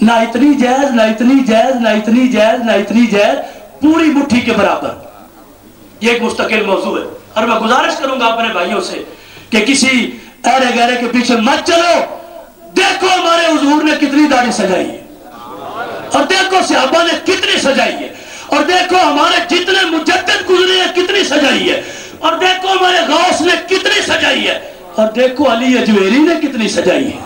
نہ اتنی جائز نہ اتنی جائز نہ اتنی جائز نہ اتنی جائز، پوری مٹھی کے برابر۔ یہ ایک مستقل موضوع ہے، اور میں گزارش کروں گا اپنے بھائیوں سے کہ کسی ایرے گہرے کے پیچھے مت چلو، دیکھو ہمارے حضور نے کتنی داڑھی سجائی ہے، اور دیکھو صحابہ نے کتنی سجائی ہے، اور دیکھو ہمارے جتنے مجدد گزرے ہیں کتنی سجائی ہے، اور دیکھو ہمارے غوث نے کتنی سجائی ہے، اور دیکھو علی اجویری نے کتنی سجائی ہے۔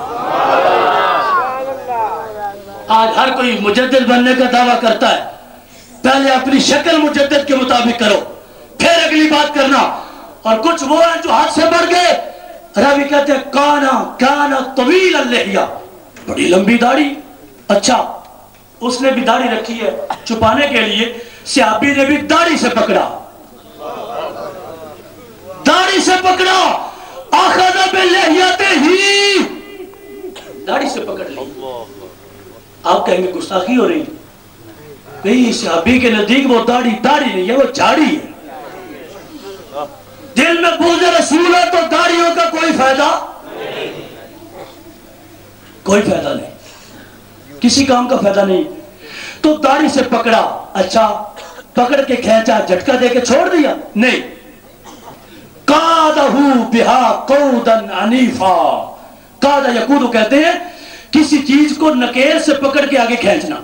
آج ہر کوئی مجدد بننے کا دعویٰ کرتا ہے، پہلے اپنی شکل مجدد کے مطابق کرو، پھر اگلی بات کرنا۔ اور کچھ وہ ہیں جو حد سے بڑھ گئے، راوی کہتے ہیں کانا طویل اللحیہ، بڑی لمبی داڑھی، اچھا اس نے بھی داڑھی رکھی ہے چھپانے کے لیے، صحابی نے بھی داڑھی سے پکڑا، داڑھی سے پکڑا، اخذ بلحیتہ، داڑھی سے پکڑ لی۔ آپ کہیں گے گستاخی ہو رہی، نہیں، صحابی کے نزدیک وہ داڑھی نہیں ہے، وہ جھاڑی ہے۔ دل میں بغض رسول ہے تو داڑھیوں کا کوئی فائدہ نہیں، کسی کام کا فائدہ نہیں، تو داڑھی سے پکڑا، اچھا پکڑ کے کھینچا، جھٹکا دے کے چھوڑ دیا؟ نہیں، قادہ بہا قودا عنیفا، قادہ یقود کہتے ہیں کسی چیز کو نکیل سے پکڑ کے آگے کھینچنا۔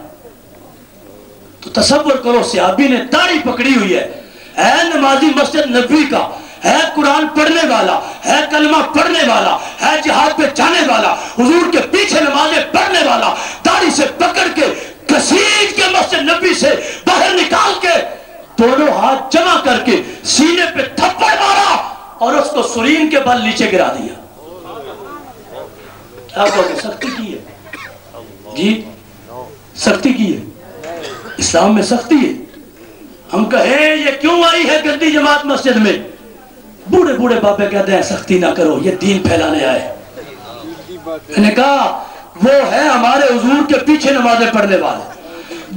تو تصور کرو صحابی نے داڑھی پکڑی ہوئی ہے نمازی مسجد نبوی کا، ہے قرآن پڑھنے والا، ہے کلمہ پڑھنے والا، ہے جہاد پہ جانے والا، حضور کے پیچھے نمازیں پڑھنے والا، داڑھی سے پکڑ کے کسیج کے مسجد نبوی سے باہر نکال کے دونوں ہاتھ جمع کر کے سینے پہ تھپڑ مارا اور اس کو سرین کے بل نیچے گرا دیا۔ کیا کہو گے؟ سختی کی ہے جی، سختی کی ہے، اسلام میں سختی ہے۔ ہم کہیں یہ کیوں آئی ہے گندی جماعت مسجد میں؟ بوڑھے بوڑھے بابے کہتے ہیں سختی نہ کرو، یہ دین پھیلانے آئے۔ میں نے کہا وہ ہے ہمارے حضور کے پیچھے نمازیں پڑھنے والے،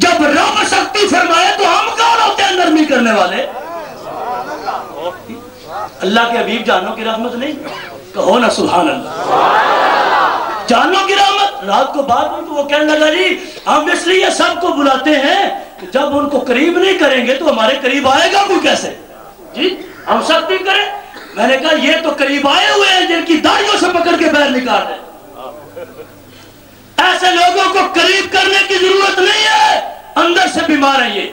جب رب سختی فرمائے تو ہم کون ہوتے ہیں نرمی کرنے والے؟ اللہ کے حبیب جانوں کی رحمت نہیں، کہو نا سبحان اللہ، جانوں کی رحمت۔ رات کو بات ہوئی تو وہ کہنے لگا جی ہم اس لیے سب کو بلاتے ہیں کہ جب ان کو قریب نہیں کریں گے تو ہمارے قریب آئے گا کوئی کیسے؟ جی ہم سختی کریں؟ میں نے کہا یہ تو قریب آئے ہوئے ہیں جن کی داڑھیوں سے پکڑ کے باہر نکال دیں، ایسے لوگوں کو قریب کرنے کی ضرورت نہیں ہے، اندر سے بیمار ہیں، یہ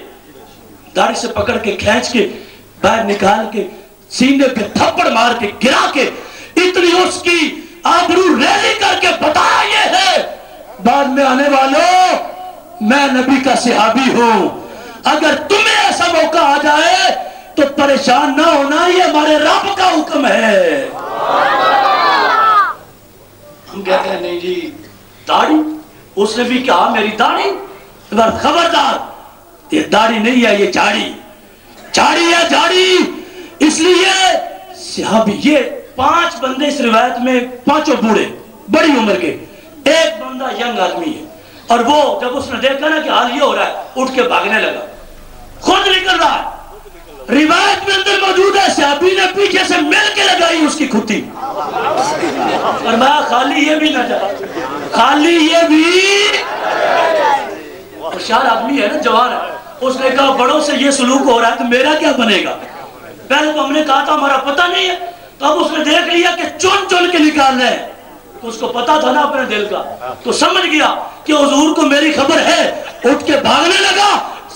داڑھی سے پکڑ کے کھینچ کے باہر نکال کے سینے پہ تھپڑ مار کے گرا کے اتنی اس کی آبرو ریزی کر کے بتایا یہ ہے بعد میں آنے والوں میں نبی کا صحابی ہوں، اگر تمہیں ایسا موقع آ جائے تو پریشان نہ ہونا، یہ ہمارے رب کا حکم ہے۔ ہم کہتے ہیں نہیں جی داڑھی، اس نے بھی کہا میری داڑھی، خبردار یہ داڑھی نہیں ہے، یہ جھاڑی ہے، جھاڑی۔ اس لیے صحابی یہ 5 بندے اس روایت میں، پانچوں بوڑھے بڑی عمر کے، ایک بندہ ینگ آدمی ہے، اور وہ جب اس نے دیکھا نا کہ حال یہ ہو رہا ہے اٹھ کے بھاگنے لگا، خود نکل رہا ہے۔ روایت میں اندر موجود ہے صحابی نے پیچھے سے مل کے لگائی اس کی کھٹی، فرمایا خالی یہ بھی نہ جا، خالی یہ بھی۔ ہوشیار آدمی ہے نا، جوان ہے، اس نے کہا بڑوں سے یہ سلوک ہو رہا ہے تو میرا کیا بنے گا؟ پہلے تو ہم نے کہا تھا ہمارا پتہ نہیں ہے، تو اب اس نے دیکھ لیا کہ چن چن کے نکال رہے ہیں، تو اس کو پتا تھا نا اپنے دل کا، تو سمجھ گیا کہ حضور کو میری خبر ہے، اٹھ کے بھاگنے لگا۔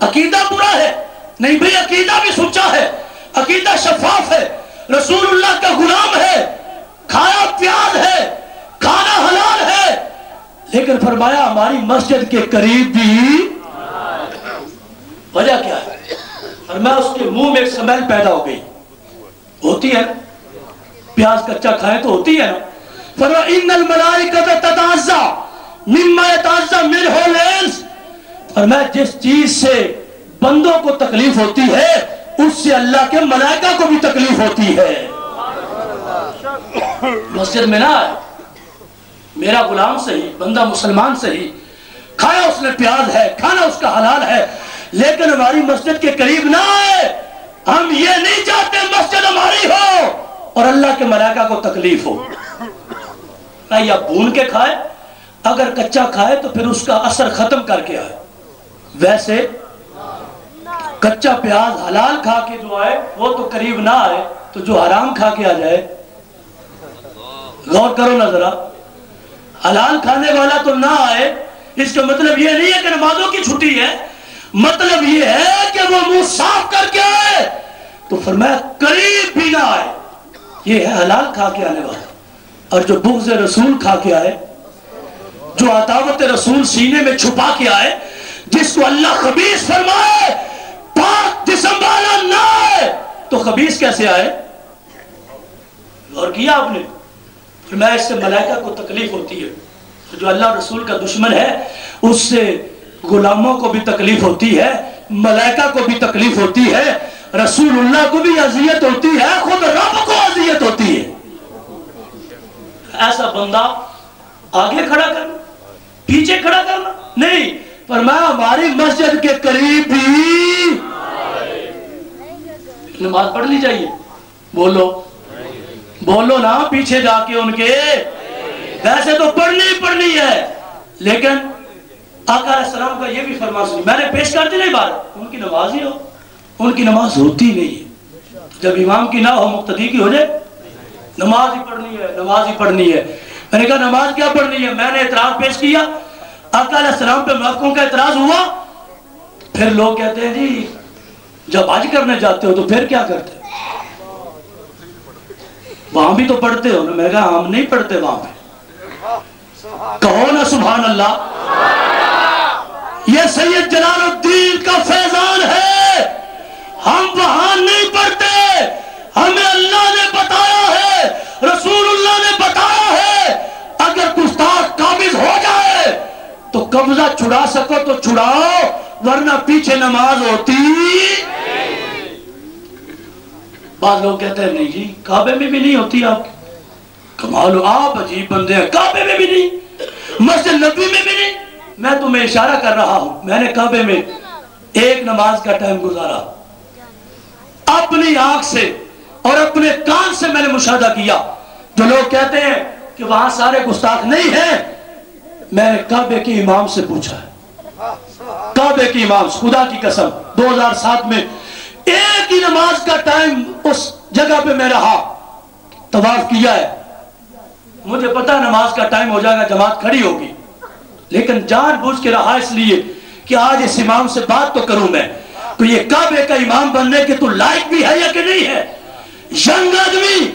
عقیدہ برا ہے نہیں بھئی، عقیدہ بھی سچا ہے، عقیدہ شفاف ہے، رسول اللہ کا غلام ہے، کھایا پیاز ہے، کھانا حلال ہے، لیکن فرمایا ہماری مسجد کے قریب بھی وجہ کیا ہے؟ فرمایا اس کے منہ میں ایک سمیل پیدا ہو گئی، ہوتی ہے نا، پیاز کچا کھائیں تو ہوتی ہے نا۔ فرمایا ان الملائکۃ تتعزى مما يتعزى منه الانس، فرمایا جس چیز سے بندوں کو تکلیف ہوتی ہے اس سے اللہ کے ملائکہ کو بھی تکلیف ہوتی ہے۔ مسجد میں نہ آئے، میرا غلام صحیح، بندہ مسلمان صحیح، کھایا اس نے پیاز ہے، کھانا اس کا حلال ہے، لیکن ہماری مسجد کے قریب نہ آئے۔ ہم یہ نہیں چاہتے مسجد ہماری ہو اور اللہ کے ملائکہ کو تکلیف ہو۔ یا بھون کے کھائے، اگر کچا کھائے تو پھر اس کا اثر ختم کر کے آئے، ویسے کچا پیاز حلال کھا کے جو آئے وہ تو قریب نہ آئے، تو جو حرام کھا کے آ جائے، غور کرو نا ذرا، حلال کھانے والا تو نہ آئے، اس کا مطلب یہ نہیں ہے کہ نمازوں کی چھٹی ہے، مطلب یہ ہے کہ وہ منہ صاف کر کے آئے، تو فرمایا قریب بھی نہ آئے۔ یہ ہے حلال کھا کے آنے والا، اور جو بغض رسول کھا کے آئے، جو عداوت رسول سینے میں چھپا کے آئے، جس کو اللہ خبیث فرمائے، پاک جسم والا نہ آئے، تو خبیث کیسے آئے؟ اور کیا آپ نے؟ فرمایا اس سے ملائکہ کو تکلیف ہوتی ہے، جو اللہ رسول کا دشمن ہے اس سے غلاموں کو بھی تکلیف ہوتی ہے، ملائکہ کو بھی تکلیف ہوتی ہے، رسول اللہ کو بھی اذیت ہوتی ہے، خود رب کو اذیت ہوتی ہے۔ ایسا بندہ آگے کھڑا کرنا، پیچھے کھڑا کرنا نہیں، فرمایا ہماری مسجد کے قریب بھی نماز پڑھنی چاہیے۔ بولو بولو نا، پیچھے جا کے ان کے، ویسے تو پڑھنی ہی پڑھنی ہے، لیکن آقا علیہ السلام کا یہ بھی فرمان سنی، میں نے پیش کر دی نہیں بات، ان کی نماز ہی ہو، ان کی نماز ہوتی نہیں ہے، جب امام کی نہ ہو مقتدی کی ہو جائے، نماز ہی پڑھنی ہے، نماز ہی پڑھنی ہے۔ میں نے کہا نماز کیا پڑھنی ہے؟ میں نے اعتراض پیش کیا، آقا علیہ السلام پہ موقعوں کا اعتراض ہوا، پھر لوگ کہتے ہیں جی جب حج کرنے جاتے ہو تو پھر کیا کرتے؟ وہاں بھی تو پڑھتے ہو نا؟ میں نے کہا ہم نہیں پڑھتے وہاں پہ، کہو نا سبحان اللہ۔ یہ سید جلال الدین کا فیضان ہے، ہم وہاں نہیں پڑھتے، ہمیں اللہ نے بتایا ہے، رسول اللہ نے بتایا ہے، اگر گستاخ قابض ہو جائے تو قبضہ چھڑا سکو تو چھڑاؤ، ورنہ پیچھے نماز ہوتی۔ بعض لوگ کہتے ہیں نہیں جی کعبے میں بھی نہیں ہوتی، آپ کمال ہو، آپ عجیب بندے ہیں، کعبے میں بھی نہیں، مسجد نبوی میں بھی نہیں۔ میں تمہیں اشارہ کر رہا ہوں، میں نے کعبے میں ایک نماز کا ٹائم گزارا، اپنی آنکھ سے اور اپنے کان سے میں نے مشاہدہ کیا۔ جو لوگ کہتے ہیں کہ وہاں سارے گستاخ نہیں ہیں، میں نے کعبے کے امام سے پوچھا ہے، کعبے کے امام، خدا کی قسم 2007 میں ایک ہی نماز کا ٹائم اس جگہ پہ میں رہا، طواف کیا ہے، مجھے پتا نماز کا ٹائم ہو جائے گا، جماعت کھڑی ہوگی، لیکن جان بوجھ کے رہا اس لیے کہ آج اس امام سے بات تو کروں میں، تو یہ کعبے کا امام بننے کے تو لائق بھی ہے یا کہ نہیں ہے؟ ینگ آدمی،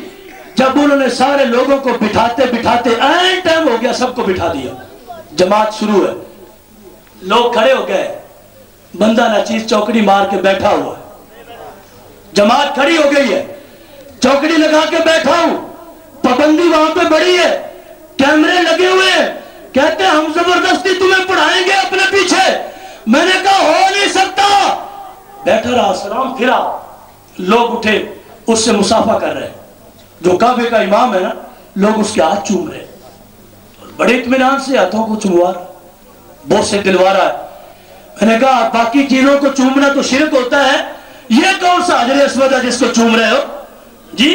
جب انہوں نے سارے لوگوں کو بٹھاتے بٹھاتے این ٹائم ہو گیا، سب کو بٹھا دیا، جماعت شروع ہے، لوگ کھڑے ہو گئے، بندہ نچیز چوکڑی مار کے بیٹھا ہوا ہے، جماعت کھڑی ہو گئی ہے، چوکڑی لگا کے بیٹھا ہوں، پابندی وہاں پہ بڑی ہے، کیمرے لگے ہوئے ہیں، کہتے ہیں ہم زبردستی تمہیں پڑھائیں گے اپنے پیچھے۔ میں نے کہا ہو نہیں سکتا، بیٹھا رہا، سلام پھرا، لوگ اٹھے، اس سے مصافحہ کر رہے ہیں، جو کعبے کا امام ہے نا، لوگ اس کے ہاتھ چوم رہے ہیں، بڑے اطمینان سے ہاتھوں کو چموا رہا، بہت سے دلوا رہا ہے۔ میں نے کہا باقی چیزوں کو چومنا تو شرک ہوتا ہے، یہ کون سا حجر اسود ہے جس کو چوم رہے ہو؟ جی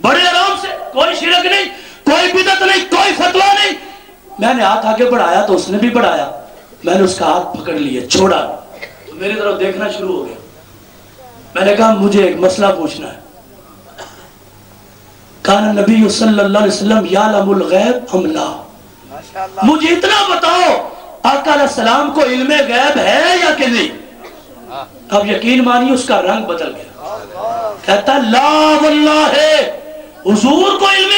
بڑے آرام سے، کوئی شرک نہیں، کوئی بدعت نہیں، کوئی فتویٰ نہیں۔ میں نے ہاتھ آگے بڑھایا تو اس نے بھی بڑھایا، میں نے اس کا ہاتھ پکڑ لیا، چھوڑا تو میری طرف دیکھنا شروع ہو گیا۔ میں نے کہا مجھے ایک مسئلہ پوچھنا ہے، کان نبی صلی اللہ علیہ وسلم یعلم الغیب ام لا؟ مجھے اتنا بتاؤ آقا علیہ السلام کو علم غیب ہے یا کہ نہیں؟ اب یقین مانیے اس کا رنگ بدل گیا. کہتا لا واللہ حضور کو علم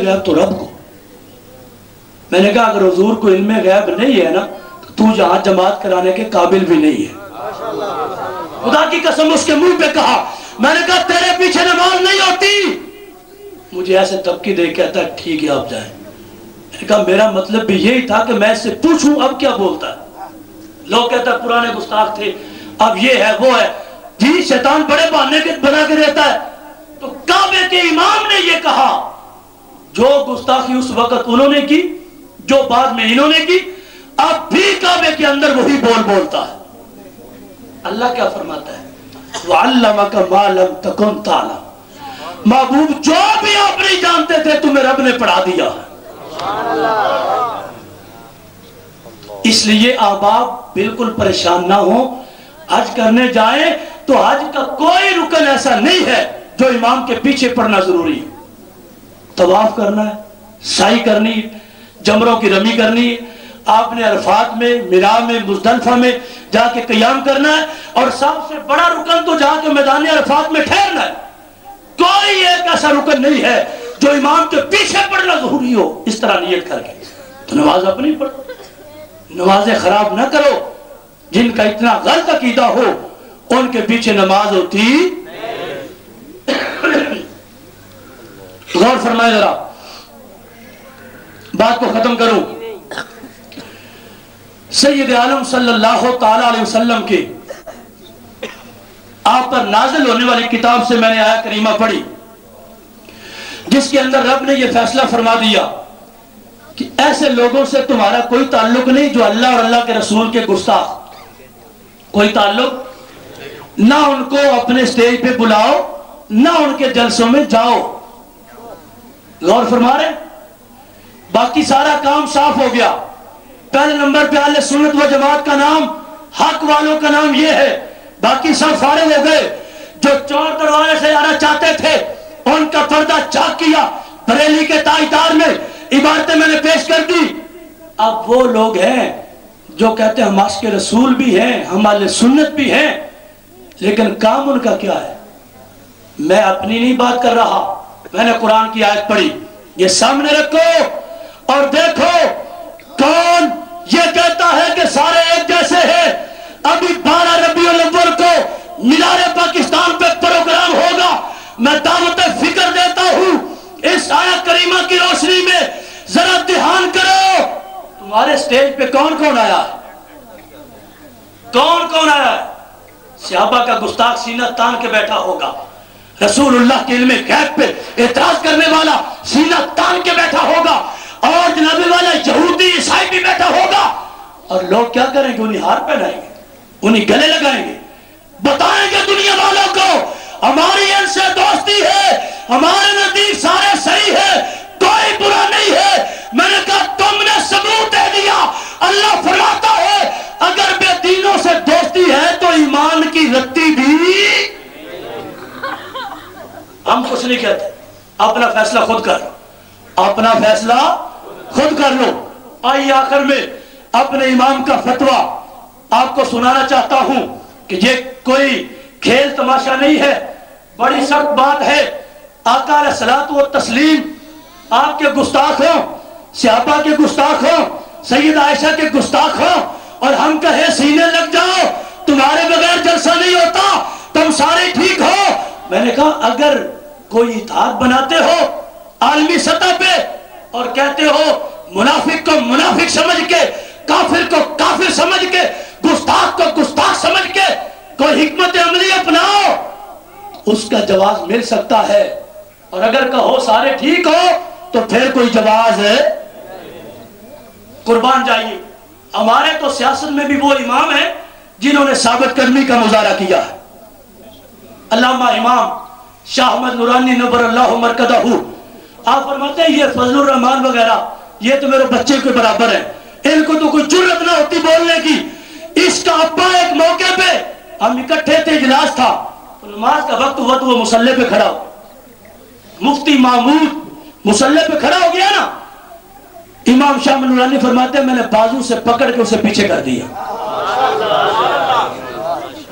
غیب تو رب کو. میں نے کہا اگر حضور کو علم غیب نہیں ہے نا تو جہاں جماعت کرانے کے قابل بھی نہیں ہے. خدا کی قسم اس کے منہ پہ کہا. میں نے کہا تیرے پیچھے نماز نہیں ہوتی. مجھے ایسے دبکی دے کہتا ہے ٹھیک ہے آپ جائیں. میں نے کہا میرا مطلب بھی یہی تھا کہ میں اس سے پوچھوں اب کیا بولتا ہے. لوگ کہتا ہے پرانے گستاخ تھے اب یہ ہے وہ ہے. جی شیطان بڑے بہانے کے بنا کے رہتا ہے. تو کعبے کے امام نے یہ کہا جو گستاخی اس وقت انہوں نے کی جو بعد میں انہوں نے کی اب بھی کعبے کے اندر وہی بول بولتا ہے. اللہ کیا فرماتا ہے وَعَلَّمَكَ مَا لَمْ تَكُنْ تَعْلَمْ. محبوب جو بھی آپ نہیں جانتے تھے تمہیں رب نے پڑھا دیا. اس لیے احباب بالکل پریشان نہ ہو. حج کرنے جائیں تو حج کا کوئی رکن ایسا نہیں ہے جو امام کے پیچھے پڑھنا ضروری ہے. طواف کرنا ہے, سعی کرنی ہے, جمروں کی رمی کرنی ہے. آپ نے عرفات میں مینا میں مزدلفہ میں جا کے قیام کرنا ہے اور سب سے بڑا رکن تو جا کے میدان عرفات میں ٹھہرنا ہے. کوئی ایک ایسا رکن نہیں ہے جو امام کے پیچھے پڑھنا ضروری ہو. اس طرح نیت کر کے تو نماز اپنی پڑھو. نمازیں خراب نہ کرو. جن کا اتنا غلط عقیدہ ہو ان کے پیچھے نماز ہوتی. غور فرمائے ذرا بات کو ختم کروں. سید عالم صلی اللہ تعالی علیہ وسلم کے آپ پر نازل ہونے والی کتاب سے میں نے آیت کریمہ پڑھی جس کے اندر رب نے یہ فیصلہ فرما دیا کہ ایسے لوگوں سے تمہارا کوئی تعلق نہیں جو اللہ اور اللہ کے رسول کے گستاخ. کوئی تعلق نہ. ان کو اپنے سٹیج پہ بلاؤ نہ ان کے جلسوں میں جاؤ. غور فرما رہے. باقی سارا کام صاف ہو گیا. پہلے نمبر پہ اہل سنت و جماعت کا نام, حق والوں کا نام یہ ہے. باقی سب فارغ ہو گئے. جو چور دروازے سے آنا چاہتے تھے ان کا پردہ چاک کیا. بریلی کے تاجدار میں عبارتیں میں نے پیش کر دی. اب وہ لوگ ہیں جو کہتے ہیں ہم عاشق رسول بھی ہیں, ہم اہل سنت بھی ہیں, لیکن کام ان کا کیا ہے. میں اپنی نہیں بات کر رہا. میں نے قرآن کی آیت پڑھی. یہ سامنے رکھو اور دیکھو کون یہ کہتا ہے کہ سارے ایک جیسے ہیں. ابھی 12 ربیع الاول کو مینار پاکستان پہ پروگرام ہوگا. میں دعوت فکر دیتا ہوں اس آیت کریمہ کی روشنی میں ذرا دھیان کرو. تمہارے سٹیج پہ کون کون آیا ہے؟ کون کون آیا ہے؟ صحابہ کا گستاخ سینہ تان کے بیٹھا ہوگا. رسول اللہ کے علم غیب پہ اعتراض کرنے والا سینہ تان کے بیٹھا ہوگا. اور جناب والا یہودی عیسائی بھی بیٹھا ہوگا. اور لوگ کیا کریں گے؟ انہیں ہار پہنائیں گے, انہیں گلے لگائیں گے, بتائیں گے دنیا والوں کو ہماری ان سے دوستی ہے, ہمارے نزدیک سارے صحیح ہے, کوئی برا نہیں ہے. میں نے کہا تم نے ثبوت دے دیا. اللہ فرماتا ہے اگر بے دینوں سے دوستی ہے تو ایمان کی رتی بھی. ہم کچھ نہیں کہتے. اپنا فیصلہ خود کر لو, اپنا فیصلہ خود کر لو. آئیے آخر میں اپنے امام کا فتویٰ آپ کو سنانا چاہتا ہوں کہ یہ کوئی کھیل تماشا نہیں ہے, بڑی سخت بات ہے. آقا علیہ الصلوۃ والتسلیم آپ کے گستاخ ہوں, صحابہ کے گستاخ ہوں, سید عائشہ کے گستاخ ہوں, اور ہم کہیں سینے لگ جاؤ تمہارے بغیر جلسہ نہیں ہوتا, تم سارے ٹھیک ہو. میں نے کہا اگر کوئی اتحاد بناتے ہو عالمی سطح پہ اور کہتے ہو منافق کو منافق سمجھ کے, کافر کو کافر سمجھ کے, گستاخ کو گستاخ سمجھ کے کوئی حکمت عملی اپناؤ, اس کا جواز مل سکتا ہے. اور اگر کہو سارے ٹھیک ہو تو پھر کوئی جواز ہے. قربان جائیے. ہمارے تو سیاست میں بھی وہ امام ہیں جنہوں نے ثابت کرنے کا مظاہرہ کیا ہے. علامہ امام شاہ احمد نورانی نور اللہ مرکزہ. آپ فرماتے ہیں یہ فضل الرحمان وغیرہ یہ تو میرے بچے کے برابر ہیں, ان کو تو کوئی جرت نہ ہوتی بولنے کی. اس کا ابا ایک موقع پہ ہم اکٹھے تھے, اجلاس تھا, نماز کا وقت ہوا تو وہ مصلی پہ کھڑا ہو. مفتی محمود مصلی پہ کھڑا ہو گیا نا. امام شاہ نورانی فرماتے ہیں میں نے بازو سے پکڑ کے اسے پیچھے کر دیا.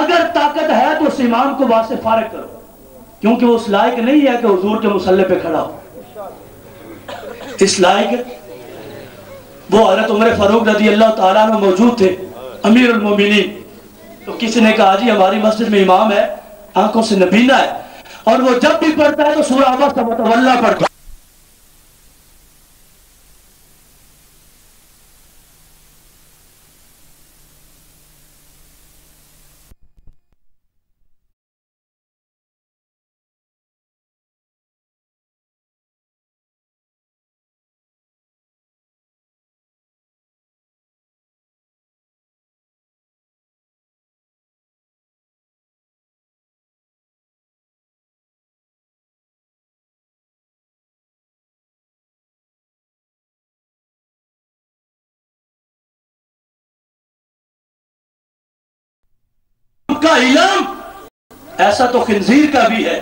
اگر طاقت ہے تو اس امام کو وہاں سے فارغ کرو، کیونکہ وہ اس لائق نہیں ہے کہ حضور کے مصلی پہ کھڑا ہو. اس لائق وہ حضرت عمر فاروق رضی اللہ تعالیٰ عنہ موجود تھے، امیر المومنین. تو کسی نے کہا جی ہماری مسجد میں امام ہے، آنکھوں سے نبینا ہے، اور وہ جب بھی پڑھتا ہے تو سورہ عبس کا متولہ پڑھتا ہے. کا علم ایسا تو خنزیر کا بھی ہے.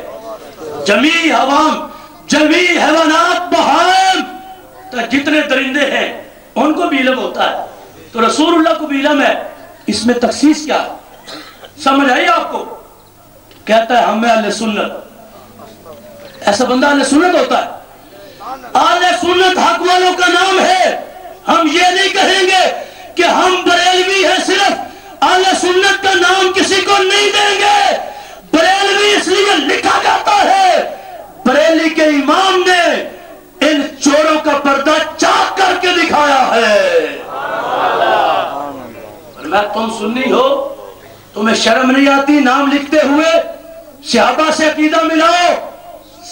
جمیع عوام، جمیع حیوانات، بہائم، جتنے درندے ہیں ان کو بھی علم ہوتا ہے، تو رسول اللہ کو بھی علم ہے. اس میں تخصیص کیا ہے سمجھ آئی آپ کو؟ کہتا ہے ہم اہل سنت. ایسا بندہ اہل سنت ہوتا ہے. اہل سنت حق والوں کا نام ہے. ہم یہ نہیں کہیں گے کہ ہم بریلوی ہیں، صرف اہل سنت کا نام کسی کو نہیں دیں گے. بریلوی اس لیے لکھا جاتا ہے، بریلی کے امام نے ان چوروں کا پردہ چاک کر کے دکھایا ہے. میں تم سنی ہو، تمہیں شرم نہیں آتی نام لکھتے ہوئے؟ صحابہ سے عقیدہ ملاؤ.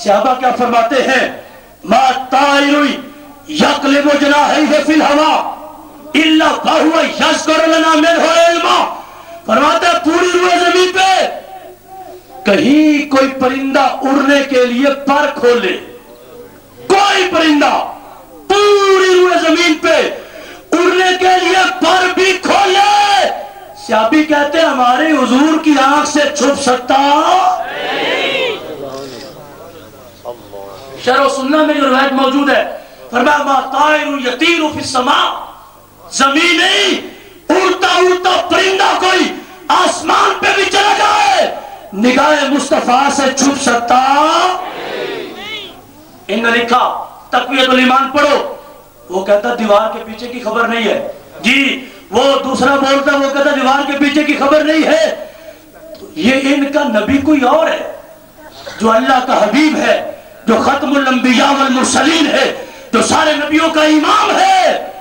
صحابہ کیا فرماتے ہیں؟ ما طائر یقلب جناحیہ فی الہوا الا وہو یذکر لنا منہ علما. فرماتا ہے پوری روئے زمین پہ کہیں کوئی پرندہ اڑنے کے لیے پر کھولے، کوئی پرندہ پوری روئے زمین پہ اڑنے کے لیے پر بھی کھولے، صحابی کہتے ہیں ہمارے حضور کی آنکھ سے چھپ سکتا؟ شرح و سنہ میں جو روایت موجود ہے، فرمایا ما طائر یطیر فی السماء، زمین نہیں اڑتا اڑتا پرندہ کوئی آسمان پہ بھی چلا جائے نگاہ مصطفیٰ سے چھپ سکتا؟ ان نے لکھا تقویت الایمان پڑھو، وہ کہتا دیوار کے پیچھے کی خبر نہیں ہے جی، وہ دوسرا بولتا وہ کہتا دیوار کے پیچھے کی خبر نہیں ہے. یہ ان کا نبی کوئی اور ہے جو اللہ کا حبیب ہے، جو ختم الانبیاء والمرسلین ہے، جو سارے نبیوں کا امام ہے.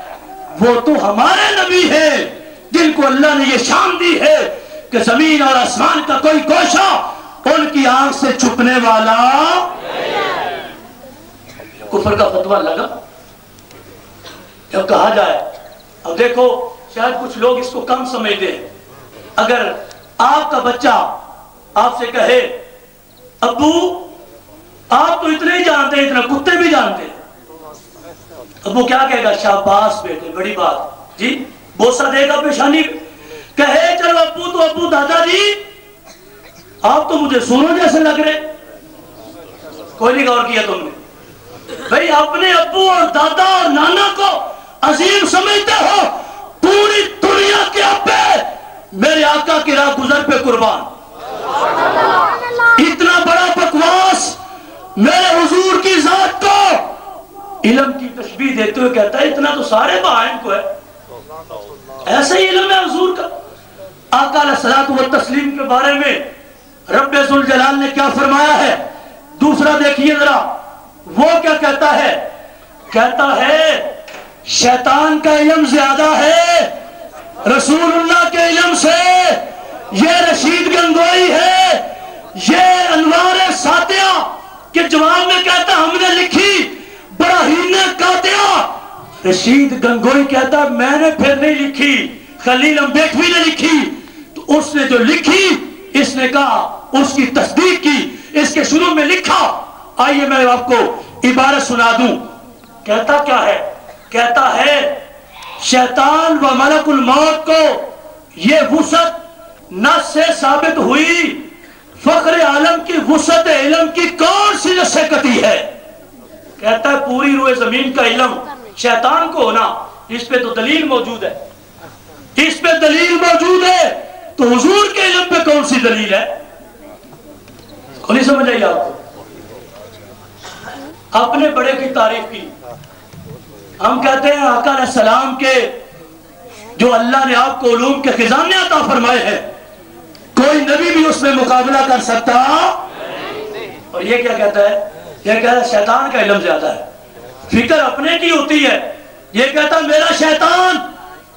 وہ تو ہمارے نبی ہیں جن کو اللہ نے یہ شان دی ہے کہ زمین اور آسمان کا کوئی گوشہ ان کی آنکھ سے چھپنے والا. کفر کا فتویٰ لگا جب کہا جائے. اب دیکھو شاید کچھ لوگ اس کو کم سمجھتے ہیں. اگر آپ کا بچہ آپ سے کہے ابو آپ تو اتنے ہی جانتے ہیں، اتنا کتے بھی جانتے ہیں، ابو کیا کہے گا؟ شاباش بیٹے، بڑی بات جی. بوسہ دے گا پیشانی، کہے چلو ابو تو ابو دادا جی آپ تو مجھے سونو جیسے لگ رہے. کوئی نہیں غور کیا تم نے؟ بھئی اپنے ابو اور دادا اور نانا کو عظیم سمجھتے ہو، پوری دنیا کے ابے میرے آقا کی راہ گزر پہ قربان. اتنا بڑا بکواس میرے حضور کی ذات کو علم کی تشبیہ دیتے ہوئے کہتا ہے اتنا تو سارے بہائم کو ہے. ایسا ہی علم ہے حضور کا. آقا علیہ الصلوۃ والتسلیم کے بارے میں رب ذوالجلال نے کیا فرمایا ہے؟ دوسرا دیکھیے ذرا، وہ کیا کہتا ہے؟ کہتا ہے شیطان کا علم زیادہ ہے رسول اللہ کے علم سے. یہ رشید گنگوئی ہے، یہ انوار ساتیہ کے جواب میں کہتا ہم نے لکھی براہین قاطعہ. رشید گنگوئی کہتا میں نے پھر نہیں لکھی، خلیل امبیٹوی نے لکھی. تو اس نے جو لکھی اس نے کہا اس کی تصدیق کی، اس کے شروع میں لکھا. آئیے میں آپ کو عبارت سنا دوں. کہتا کیا ہے؟ کہتا ہے شیطان و ملک الموت کو یہ وسعت نص سے ثابت ہوئی، فخر عالم کی وسعت علم کی کون سی نص سے کٹی ہے؟ کہتا ہے پوری روئے زمین کا علم شیطان کو ہونا، اس پہ تو دلیل موجود ہے، اس پہ دلیل موجود ہے. تو حضور کے علم پہ کون سی دلیل ہے؟ کو نہیں سمجھ آئی آپ کو؟ اپنے بڑے کی تعریف کی. ہم کہتے ہیں آقا علیہ السلام کے جو اللہ نے آپ کو علوم کے خزانے عطا فرمائے ہیں کوئی نبی بھی اس میں مقابلہ کر سکتا. اور یہ کیا کہتا ہے؟ یہ کہتا ہے شیطان کا علم زیادہ ہے. فکر اپنے کی ہوتی ہے. یہ کہتا میرا شیطان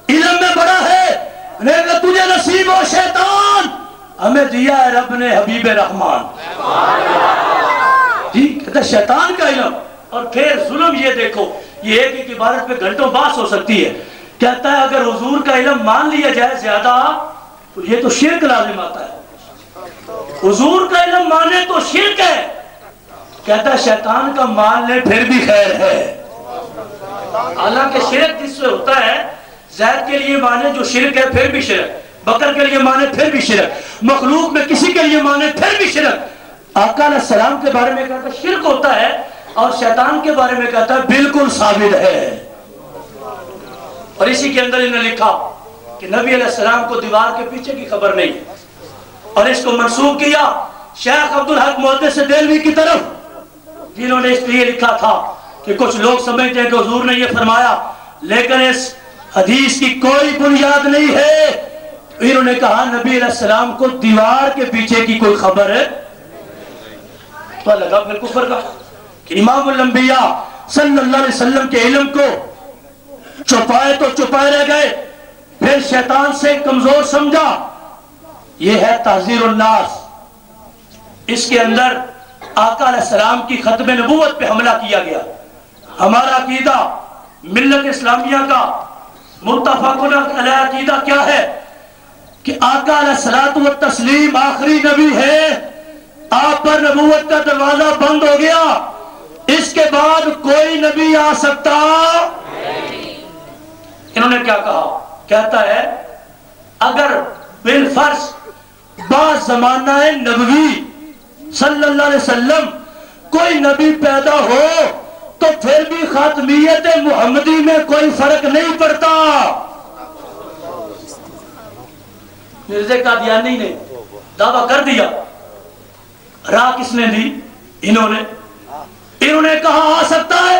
علم میں بڑا ہے. تجھے نصیب ہو شیطان ہمیں دیا ہے رب نے حبیب رحمان. جی کہتا شیطان کا علم. اور پھر ظلم یہ دیکھو, یہ ایک ایک عبارت پہ گھنٹوں بحث ہو سکتی ہے. کہتا ہے اگر حضور کا علم مان لیا جائے زیادہ تو یہ تو شرک لازم آتا ہے. حضور کا علم مانے تو شرک ہے. کہتا ہے شیطان کا مان لے پھر بھی خیر ہے. حالانکہ شرک جس سے ہوتا ہے, زید کے لیے مانے جو شرک ہے پھر بھی شرک, بکر کے لیے مانے پھر بھی شرک, مخلوق میں کسی کے لیے مانے پھر بھی شرک. آقا علیہ السلام کے بارے میں کہتا ہے شرک ہوتا ہے, اور شیطان کے بارے میں کہتا ہے بالکل ثابت ہے. اور اسی کے اندر انہوں نے لکھا کہ نبی علیہ السلام کو دیوار کے پیچھے کی خبر نہیں, اور اس کو منسوب کیا شیخ عبدالحق محدث دہلوی کی طرف, جنہوں نے اس لیے لکھا تھا کہ کچھ لوگ سمجھتے ہیں کہ حضور نے یہ فرمایا لیکن اس حدیث کی کوئی بنیاد نہیں ہے. انہوں نے کہا نبی علیہ السلام کو دیوار کے پیچھے کی کوئی خبر ہے. تو لگا پھر کفر کا کہ امام الانبیاء صلی اللہ علیہ وسلم کے علم کو چھپائے تو چھپائے رہ گئے, پھر شیطان سے کمزور سمجھا. یہ ہے تحذیر الناس. اس کے اندر آقا علیہ السلام کی ختم نبوت پہ حملہ کیا گیا. ہمارا عقیدہ ملت اسلامیہ کا متفق علیہ عقیدہ کیا ہے کہ آقا علیہ الصلوۃ والتسلیم آخری نبی ہے. آپ پر نبوت کا دروازہ بند ہو گیا, اس کے بعد کوئی نبی آ سکتا. انہوں نے کیا کہا؟ کہتا ہے اگر بالفرض بعض زمانہ نبوی صلی اللہ علیہ وسلم کوئی نبی پیدا ہو تو پھر بھی خاتمیت محمدی میں کوئی فرق نہیں پڑتا. مرزا قادیانی نے دعویٰ کر دیا. راہ کس نے دی؟ انہوں نے کہا آ سکتا ہے.